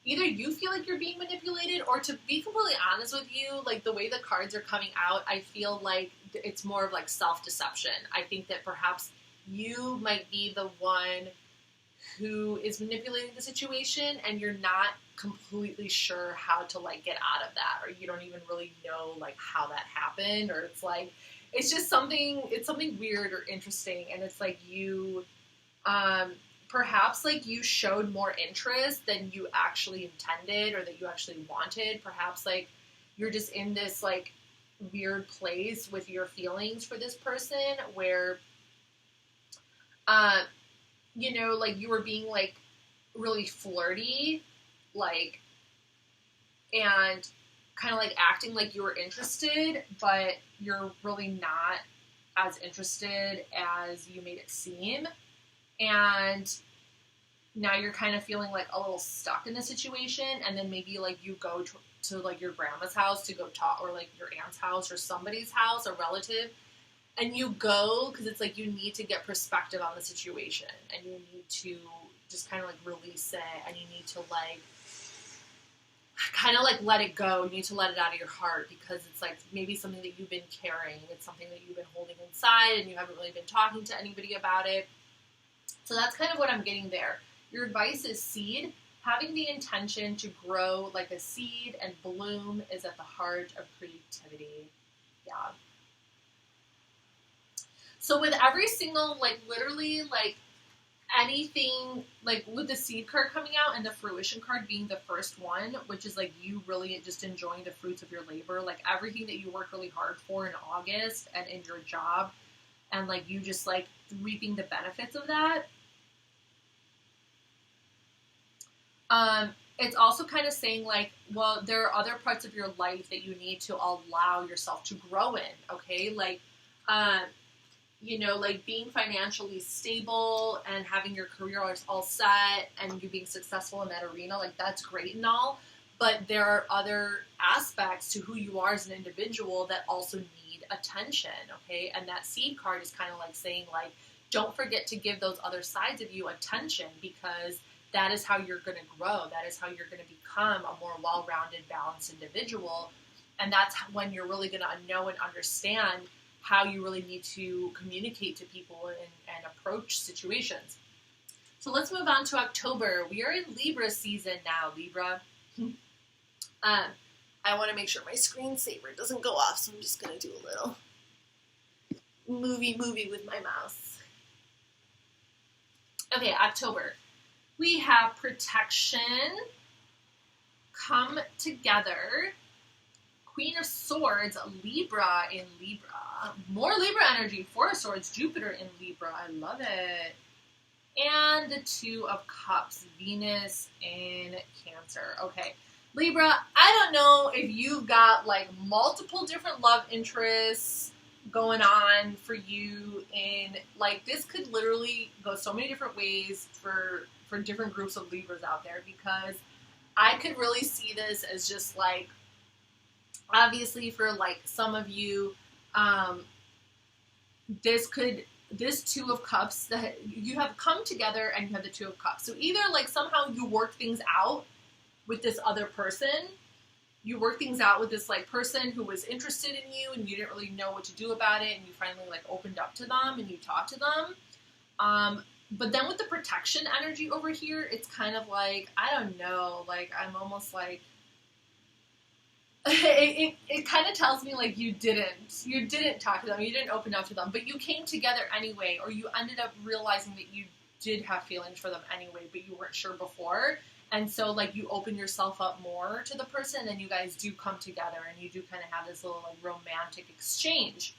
Either you feel like you're being manipulated, or, to be completely honest with you, like, the way the cards are coming out, I feel like it's more of, like, self-deception. I think that perhaps you might be the one who is manipulating the situation, and you're not completely sure how to, like, get out of that, or you don't even really know, like, how that happened, or it's like, it's just something weird or interesting, and it's like you, perhaps, like, you showed more interest than you actually intended or that you actually wanted. Perhaps, like, you're just in this, like, weird place with your feelings for this person where, you know, like, you were being, like, really flirty, like, and kind of, like, acting like you were interested, but you're really not as interested as you made it seem. And now you're kind of feeling, like, a little stuck in the situation, and then maybe, like, you go to like, your grandma's house to go talk, or, like, your aunt's house or somebody's house, a relative, And you go because it's like you need to get perspective on the situation, and you need to just kind of like release it, and you need to like kind of like let it go. You need to let it out of your heart, because it's like maybe something that you've been carrying. It's something that you've been holding inside, and you haven't really been talking to anybody about it. So that's kind of what I'm getting there. Your advice is seed. Having the intention to grow like a seed and bloom is at the heart of creativity. Yeah. So with every single, like literally like anything, like with the seed card coming out and the fruition card being the first one, which is like you really just enjoying the fruits of your labor, like everything that you worked really hard for in August and in your job, and like you just like reaping the benefits of that. It's also kind of saying like, well, there are other parts of your life that you need to allow yourself to grow in, okay? Like, you know, like being financially stable and having your career all set and you being successful in that arena, like that's great and all, but there are other aspects to who you are as an individual that also need attention, okay? And that seed card is kind of like saying like, don't forget to give those other sides of you attention, because that is how you're going to grow. That is how you're going to become a more well-rounded, balanced individual. And that's when you're really going to know and understand how you really need to communicate to people and approach situations. So let's move on to October. We are in Libra season now, Libra. I want to make sure my screensaver doesn't go off, so I'm just going to do a little movie with my mouse. Okay, October. We have protection, come together, Queen of Swords, Libra in Libra. More Libra energy, Four of Swords, Jupiter in Libra. I love it. And the Two of Cups, Venus in Cancer. Okay, Libra, I don't know if you've got like multiple different love interests going on for you in, like, this could literally go so many different ways for different groups of Libras out there, because I could really see this as just like, obviously for like some of you, this Two of Cups, that you have come together and you have the Two of Cups. So either like somehow you work things out with this other person, you work things out with this like person who was interested in you and you didn't really know what to do about it, and you finally like opened up to them and you talked to them. But then with the protection energy over here, it's kind of like, I don't know, like I'm almost like, it kind of tells me like you didn't talk to them, you didn't open up to them, but you came together anyway, or you ended up realizing that you did have feelings for them anyway, but you weren't sure before. And so like you open yourself up more to the person, and you guys do come together and you do kind of have this little like romantic exchange.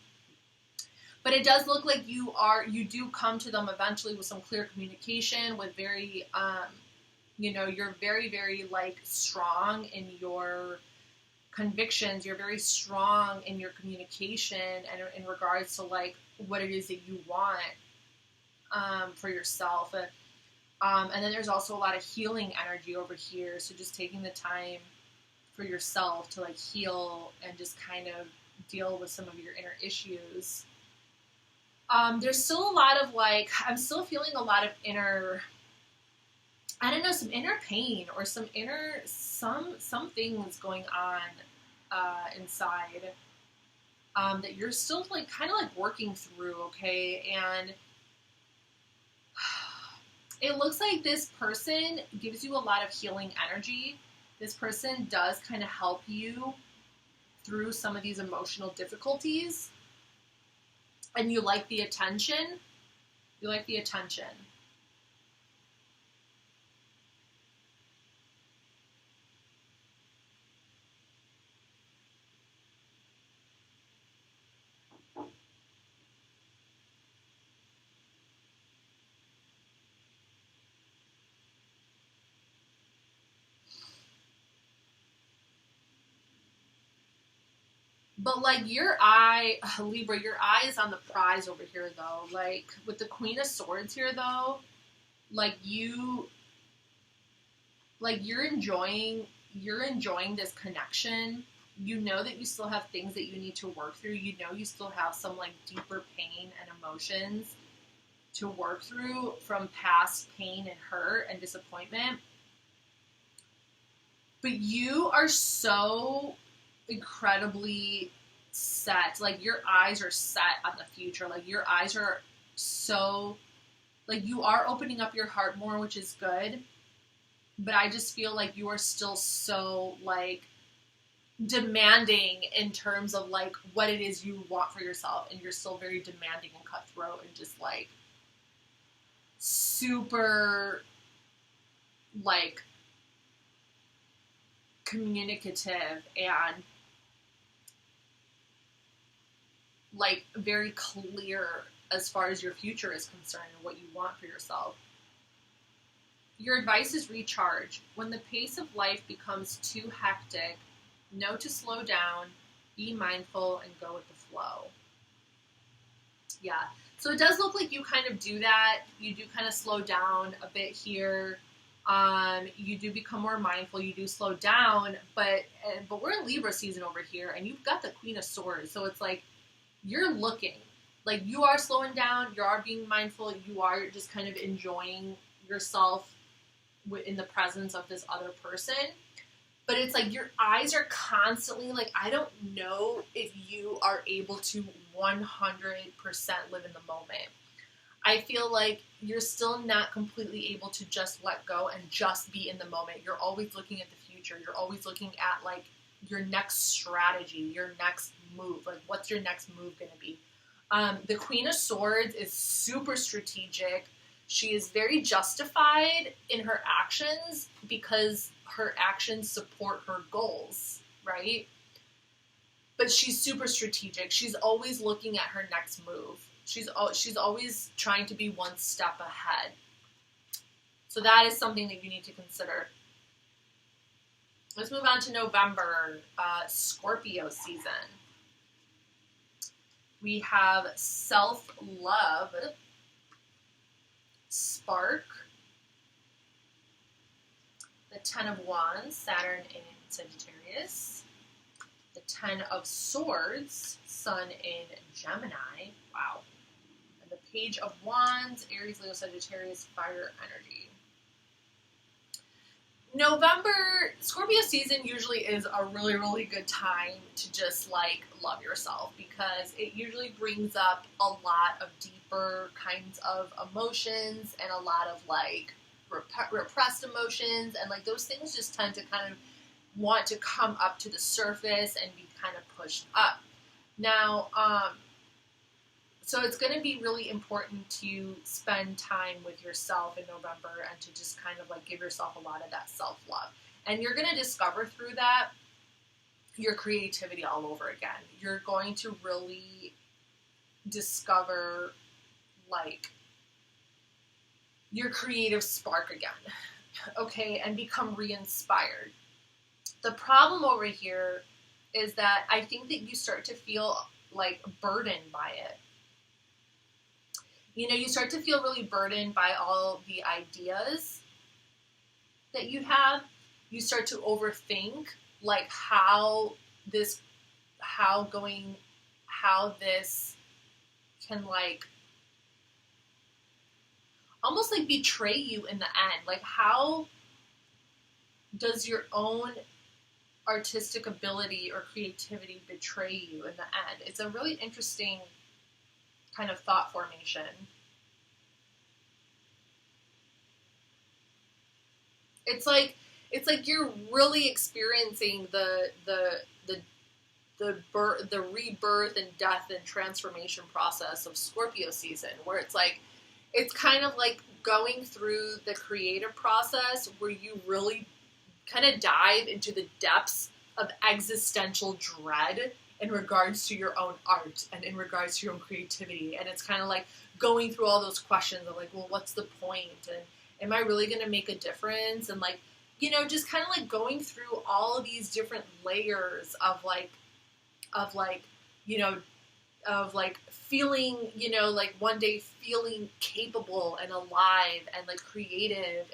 But it does look like you do come to them eventually with some clear communication, with very, you're very, very like strong in your convictions. You're very strong in your communication and in regards to like what it is that you want for yourself. And then there's also a lot of healing energy over here. So just taking the time for yourself to like heal and just kind of deal with some of your inner issues. There's still a lot of like, I'm still feeling a lot of inner, I don't know, some inner pain or some things going on inside that you're still like kind of like working through, okay? And it looks like this person gives you a lot of healing energy. This person does kind of help you through some of these emotional difficulties. And you like the attention. You like the attention. But like Libra, your eye is on the prize over here though. Like with the Queen of Swords here though, like you're enjoying this connection you know that you still have things that you need to work through. You know you still have some like deeper pain and emotions to work through from past pain and hurt and disappointment. But you are so incredibly set. Like, your eyes are set on the future. Like, your eyes are so, like, you are opening up your heart more, which is good. But I just feel like you are still so, like, demanding in terms of, like, what it is you want for yourself. And you're still very demanding and cutthroat and just, like, super, like, communicative and, like, very clear as far as your future is concerned and what you want for yourself. Your advice is recharge. When the pace of life becomes too hectic, know to slow down, be mindful, and go with the flow. Yeah. So it does look like you kind of do that. You do kind of slow down a bit here. You do become more mindful. You do slow down, but we're in Libra season over here, and you've got the Queen of Swords. So it's like you're looking, like you are slowing down. You are being mindful. You are just kind of enjoying yourself in the presence of this other person. But it's like your eyes are constantly like, I don't know if you are able to 100% live in the moment. I feel like you're still not completely able to just let go and just be in the moment. You're always looking at the future. You're always looking at, like, your next strategy, your next move. Like, what's your next move going to be? The Queen of Swords is super strategic. She is very justified in her actions because her actions support her goals, right? But she's super strategic. She's always looking at her next move. She's always trying to be one step ahead. So that is something that you need to consider. Let's move on to November, Scorpio season. We have self-love, spark, the Ten of Wands, Saturn in Sagittarius, the Ten of Swords, Sun in Gemini, wow, and the Page of Wands, Aries, Leo, Sagittarius, fire energy. November, Scorpio season usually is a really, really good time to just, like, love yourself, because it usually brings up a lot of deeper kinds of emotions and a lot of, like, repressed emotions, and, like, those things just tend to kind of want to come up to the surface and be kind of pushed up. Now, so it's going to be really important to spend time with yourself in November and to just kind of, like, give yourself a lot of that self-love. And you're going to discover through that your creativity all over again. You're going to really discover, like, your creative spark again, okay, and become re-inspired. The problem over here is that I think that you start to feel, like, burdened by it. You know, you start to feel really burdened by all the ideas that you have. You start to overthink, like, how this can, like, almost, like, betray you in the end. Like, how does your own artistic ability or creativity betray you in the end? It's a really interesting kind of thought formation. It's like you're really experiencing the rebirth and death and transformation process of Scorpio season, where it's like, it's kind of like going through the creative process where you really kind of dive into the depths of existential dread in regards to your own art and in regards to your own creativity. And it's kind of like going through all those questions of, like, well, what's the point? And am I really going to make a difference? And, like, you know, just kind of, like, going through all of these different layers of feeling, you know, like, one day feeling capable and alive and, like, creative,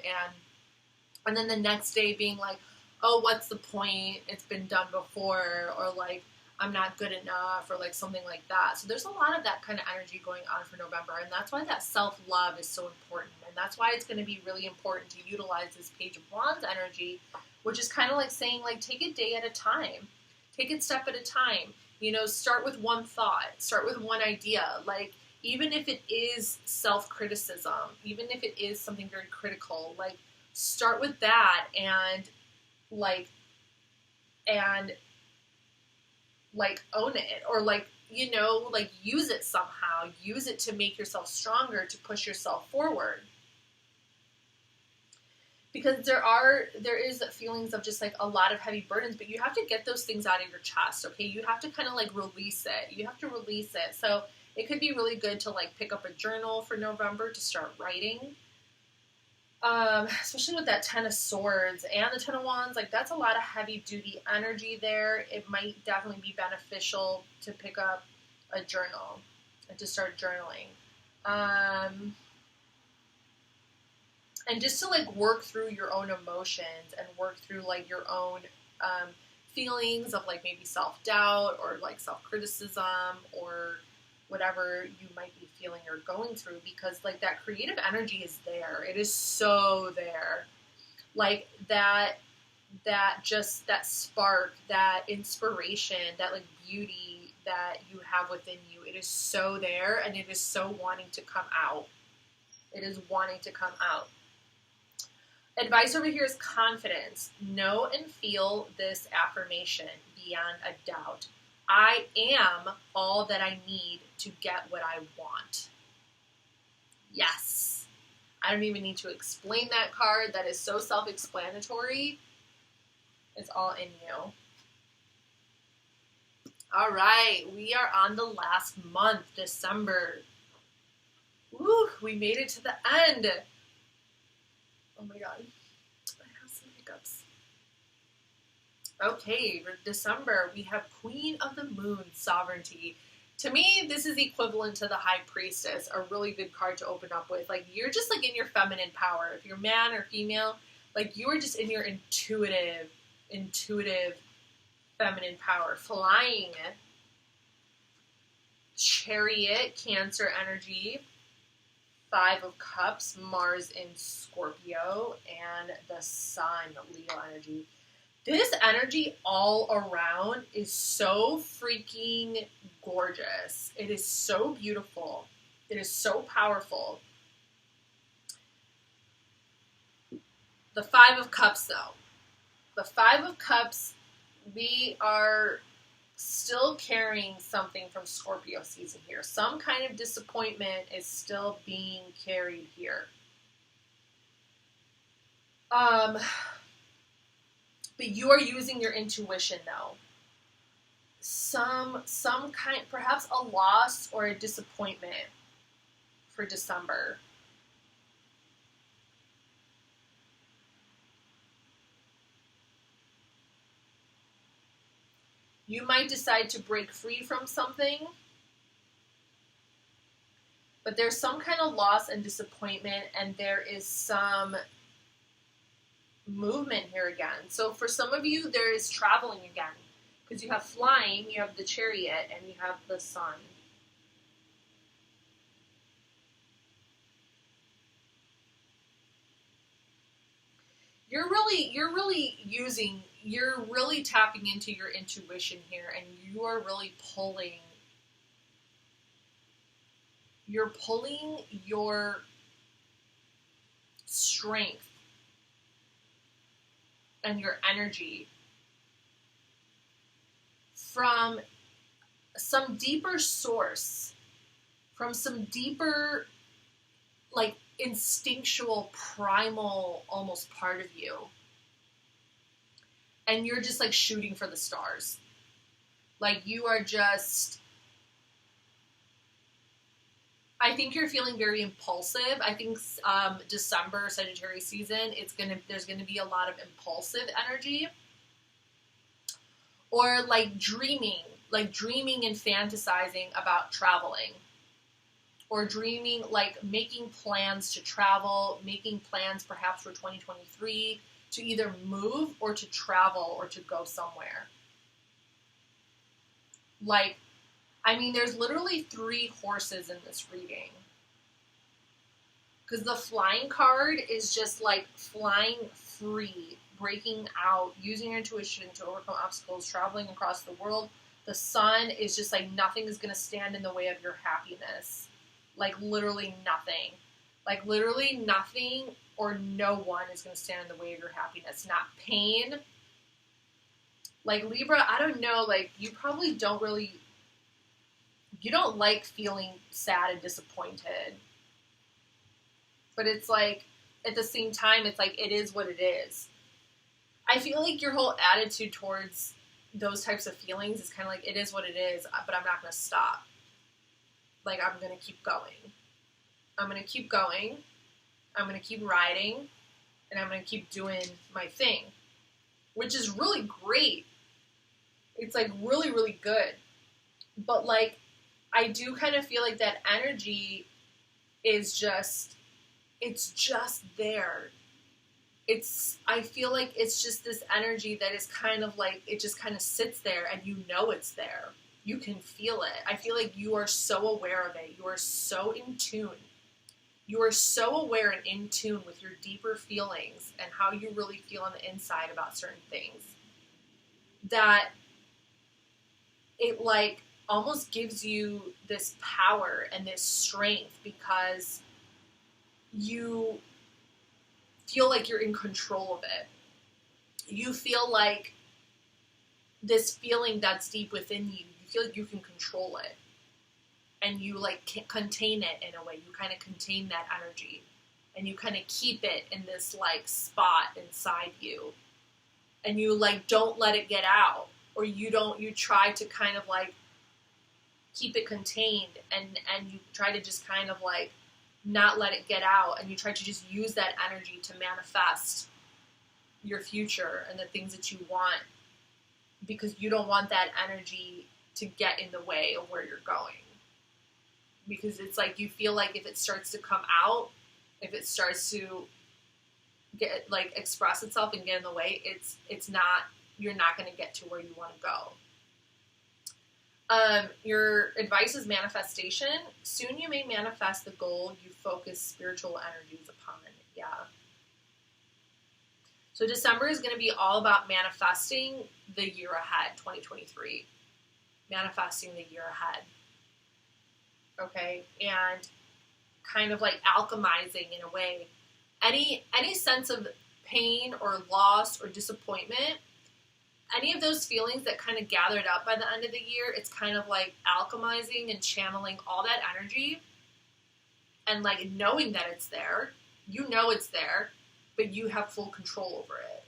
and then the next day being like, oh, what's the point? It's been done before, or like, I'm not good enough, or like something like that. So there's a lot of that kind of energy going on for November, and that's why that self-love is so important, and that's why it's going to be really important to utilize this Page of Wands energy, which is kind of like saying, like, take a day at a time. Take it step at a time. You know, start with one thought. Start with one idea. Like, even if it is self-criticism, even if it is something very critical, like, start with that and own it, or like, you know, like, use it somehow. Use it to make yourself stronger, to push yourself forward. Because there is feelings of just like a lot of heavy burdens, but you have to get those things out of your chest, okay? You have to kind of like release it. You have to release it. So it could be really good to like pick up a journal for November to start writing. Especially with that Ten of Swords and the Ten of Wands, like, that's a lot of heavy duty energy there. It might definitely be beneficial to pick up a journal and to start journaling. And just to like work through your own emotions and work through like your own feelings of like maybe self-doubt or like self-criticism or whatever you might be feeling or going through, because like that creative energy is there. It is so there. Like that spark, that inspiration, that like beauty that you have within you, it is so there, and it is so wanting to come out. It is wanting to come out. Advice over here is confidence. Know and feel this affirmation beyond a doubt. I am all that I need to get what I want. Yes. I don't even need to explain that card. That is so self-explanatory. It's all in you. All right. We are on the last month, December. Woo, we made it to the end. Oh my God. I have some hiccups. Okay, for December, we have Queen of the Moon, Sovereignty. To me, this is equivalent to the High Priestess, a really good card to open up with. Like, you're just like in your feminine power. If you're man or female, like, you are just in your intuitive feminine power. Flying. Chariot, Cancer energy. Five of Cups, Mars in Scorpio, and the Sun, Leo energy. This energy all around is so freaking gorgeous. It is so beautiful. It is so powerful. The Five of Cups, though. The Five of Cups, we are still carrying something from Scorpio season here. Some kind of disappointment is still being carried here. But you are using your intuition though. Some kind, perhaps a loss or a disappointment for December. You might decide to break free from something, but there's some kind of loss and disappointment, and there is some movement here again. So for some of you, there is traveling again, because you have flying, you have the Chariot, and you have the Sun. You're really tapping into your intuition here, and you are really pulling your strength and your energy from some deeper source, from some deeper, like, instinctual, primal, almost part of you. And you're just, like, shooting for the stars. Like, you are just, I think you're feeling very impulsive. I think December, Sagittarius season, there's gonna be a lot of impulsive energy. Or like dreaming and fantasizing about traveling. Or dreaming, like making plans to travel, making plans perhaps for 2023, to either move or to travel or to go somewhere. Like, I mean, there's literally 3 horses in this reading. Because the flying card is just like flying free, breaking out, using your intuition to overcome obstacles, traveling across the world. The sun is just like nothing is going to stand in the way of your happiness. Like literally nothing. Like literally nothing or no one is going to stand in the way of your happiness. Not pain. Like Libra, I don't know, like you probably don't really, you don't like feeling sad and disappointed. But it's like, at the same time, it's like, it is what it is. I feel like your whole attitude towards those types of feelings is kind of like, it is what it is, but I'm not going to stop. Like, I'm going to keep going. I'm going to keep going. I'm going to keep riding. And I'm going to keep doing my thing. Which is really great. It's like really, really good. But like, I do kind of feel like that energy is just, it's just there. I feel like it's just this energy that is kind of like, it just kind of sits there and you know it's there. You can feel it. I feel like you are so aware of it. You are so in tune. You are so aware and in tune with your deeper feelings and how you really feel on the inside about certain things that it like almost gives you this power and this strength because you feel like you're in control of it. You feel like this feeling that's deep within you, you feel like you can control it. And you like contain it in a way. You kind of contain that energy. And you kind of keep it in this like spot inside you. And you like don't let it get out. Or you try to kind of like keep it contained. And you try to just kind of like not let it get out, and you try to just use that energy to manifest your future and the things that you want because you don't want that energy to get in the way of where you're going. Because it's like you feel like if it starts to come out, if it starts to get like express itself and get in the way, it's not, you're not going to get to where you want to go. Your advice is manifestation. Soon you may manifest the goal you focus spiritual energies upon. Yeah. So December is going to be all about manifesting the year ahead, 2023. Manifesting the year ahead. Okay? And kind of like alchemizing in a way. Any sense of pain or loss or disappointment, any of those feelings that kind of gathered up by the end of the year, it's kind of like alchemizing and channeling all that energy and like knowing that it's there. You know it's there, but you have full control over it.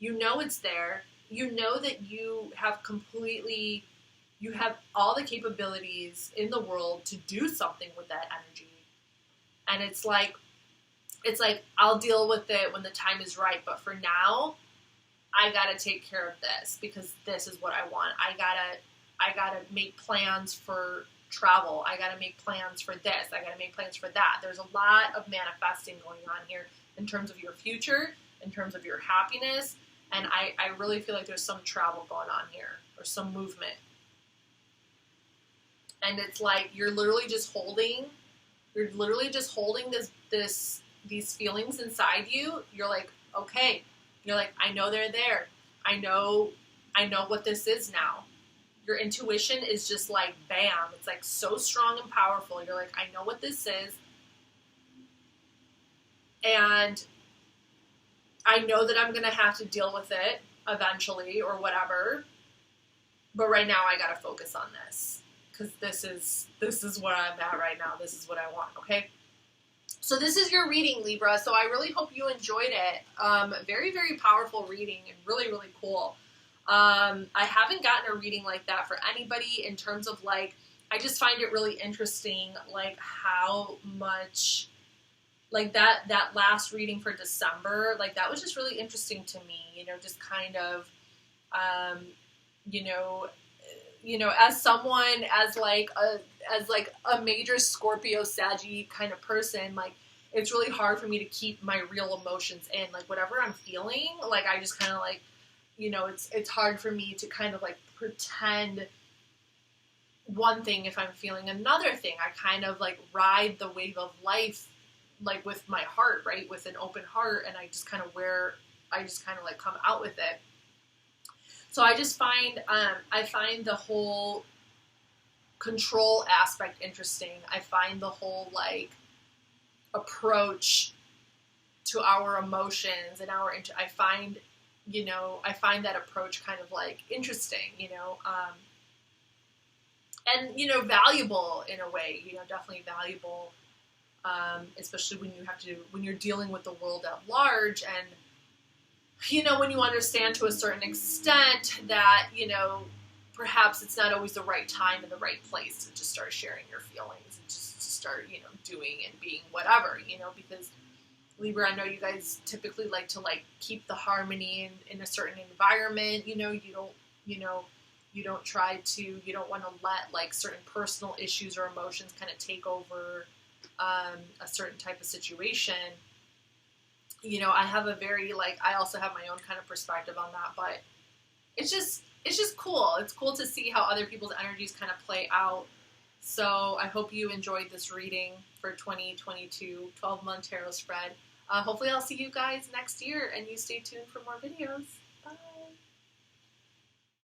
You know it's there. You know that you have all the capabilities in the world to do something with that energy. And it's like, I'll deal with it when the time is right. But for now, I gotta take care of this because this is what I want. I gotta make plans for travel. I gotta make plans for this. I gotta make plans for that. There's a lot of manifesting going on here in terms of your future, in terms of your happiness, and I really feel like there's some travel going on here or some movement. And it's like you're literally just holding these feelings inside you. You're like, okay. You're like, I know they're there. I know what this is now. Your intuition is just like, bam. It's like so strong and powerful. You're like, I know what this is. And I know that I'm going to have to deal with it eventually or whatever. But right now I got to focus on this. Because this is where I'm at right now. This is what I want, okay? So this is your reading, Libra. So I really hope you enjoyed it. Very, very powerful reading and really, really cool. I haven't gotten a reading like that for anybody in terms of like, I just find it really interesting, like how much, like that last reading for December, like that was just really interesting to me, just kind of, as someone, as a major Scorpio Saggy kind of person, like, it's really hard for me to keep my real emotions in. Like, whatever I'm feeling, like, I just kind of like, you know, it's hard for me to kind of like pretend one thing if I'm feeling another thing. I kind of like ride the wave of life, like with my heart, right? With an open heart, and I just kind of like come out with it. So I just find, I find the whole control aspect interesting. I find the whole like approach to our emotions and I find that approach kind of like interesting, and, valuable in a way, definitely valuable, especially when you're dealing with the world at large, and, when you understand to a certain extent that, perhaps it's not always the right time and the right place to just start sharing your feelings and just to start, doing and being whatever, because Libra, I know you guys typically like to like keep the harmony in a certain environment, you don't want to let like certain personal issues or emotions kind of take over a certain type of situation. I have I also have my own kind of perspective on that, but it's just cool. It's cool to see how other people's energies kind of play out. So I hope you enjoyed this reading for 2022 12-month tarot spread. Hopefully I'll see you guys next year, and you stay tuned for more videos.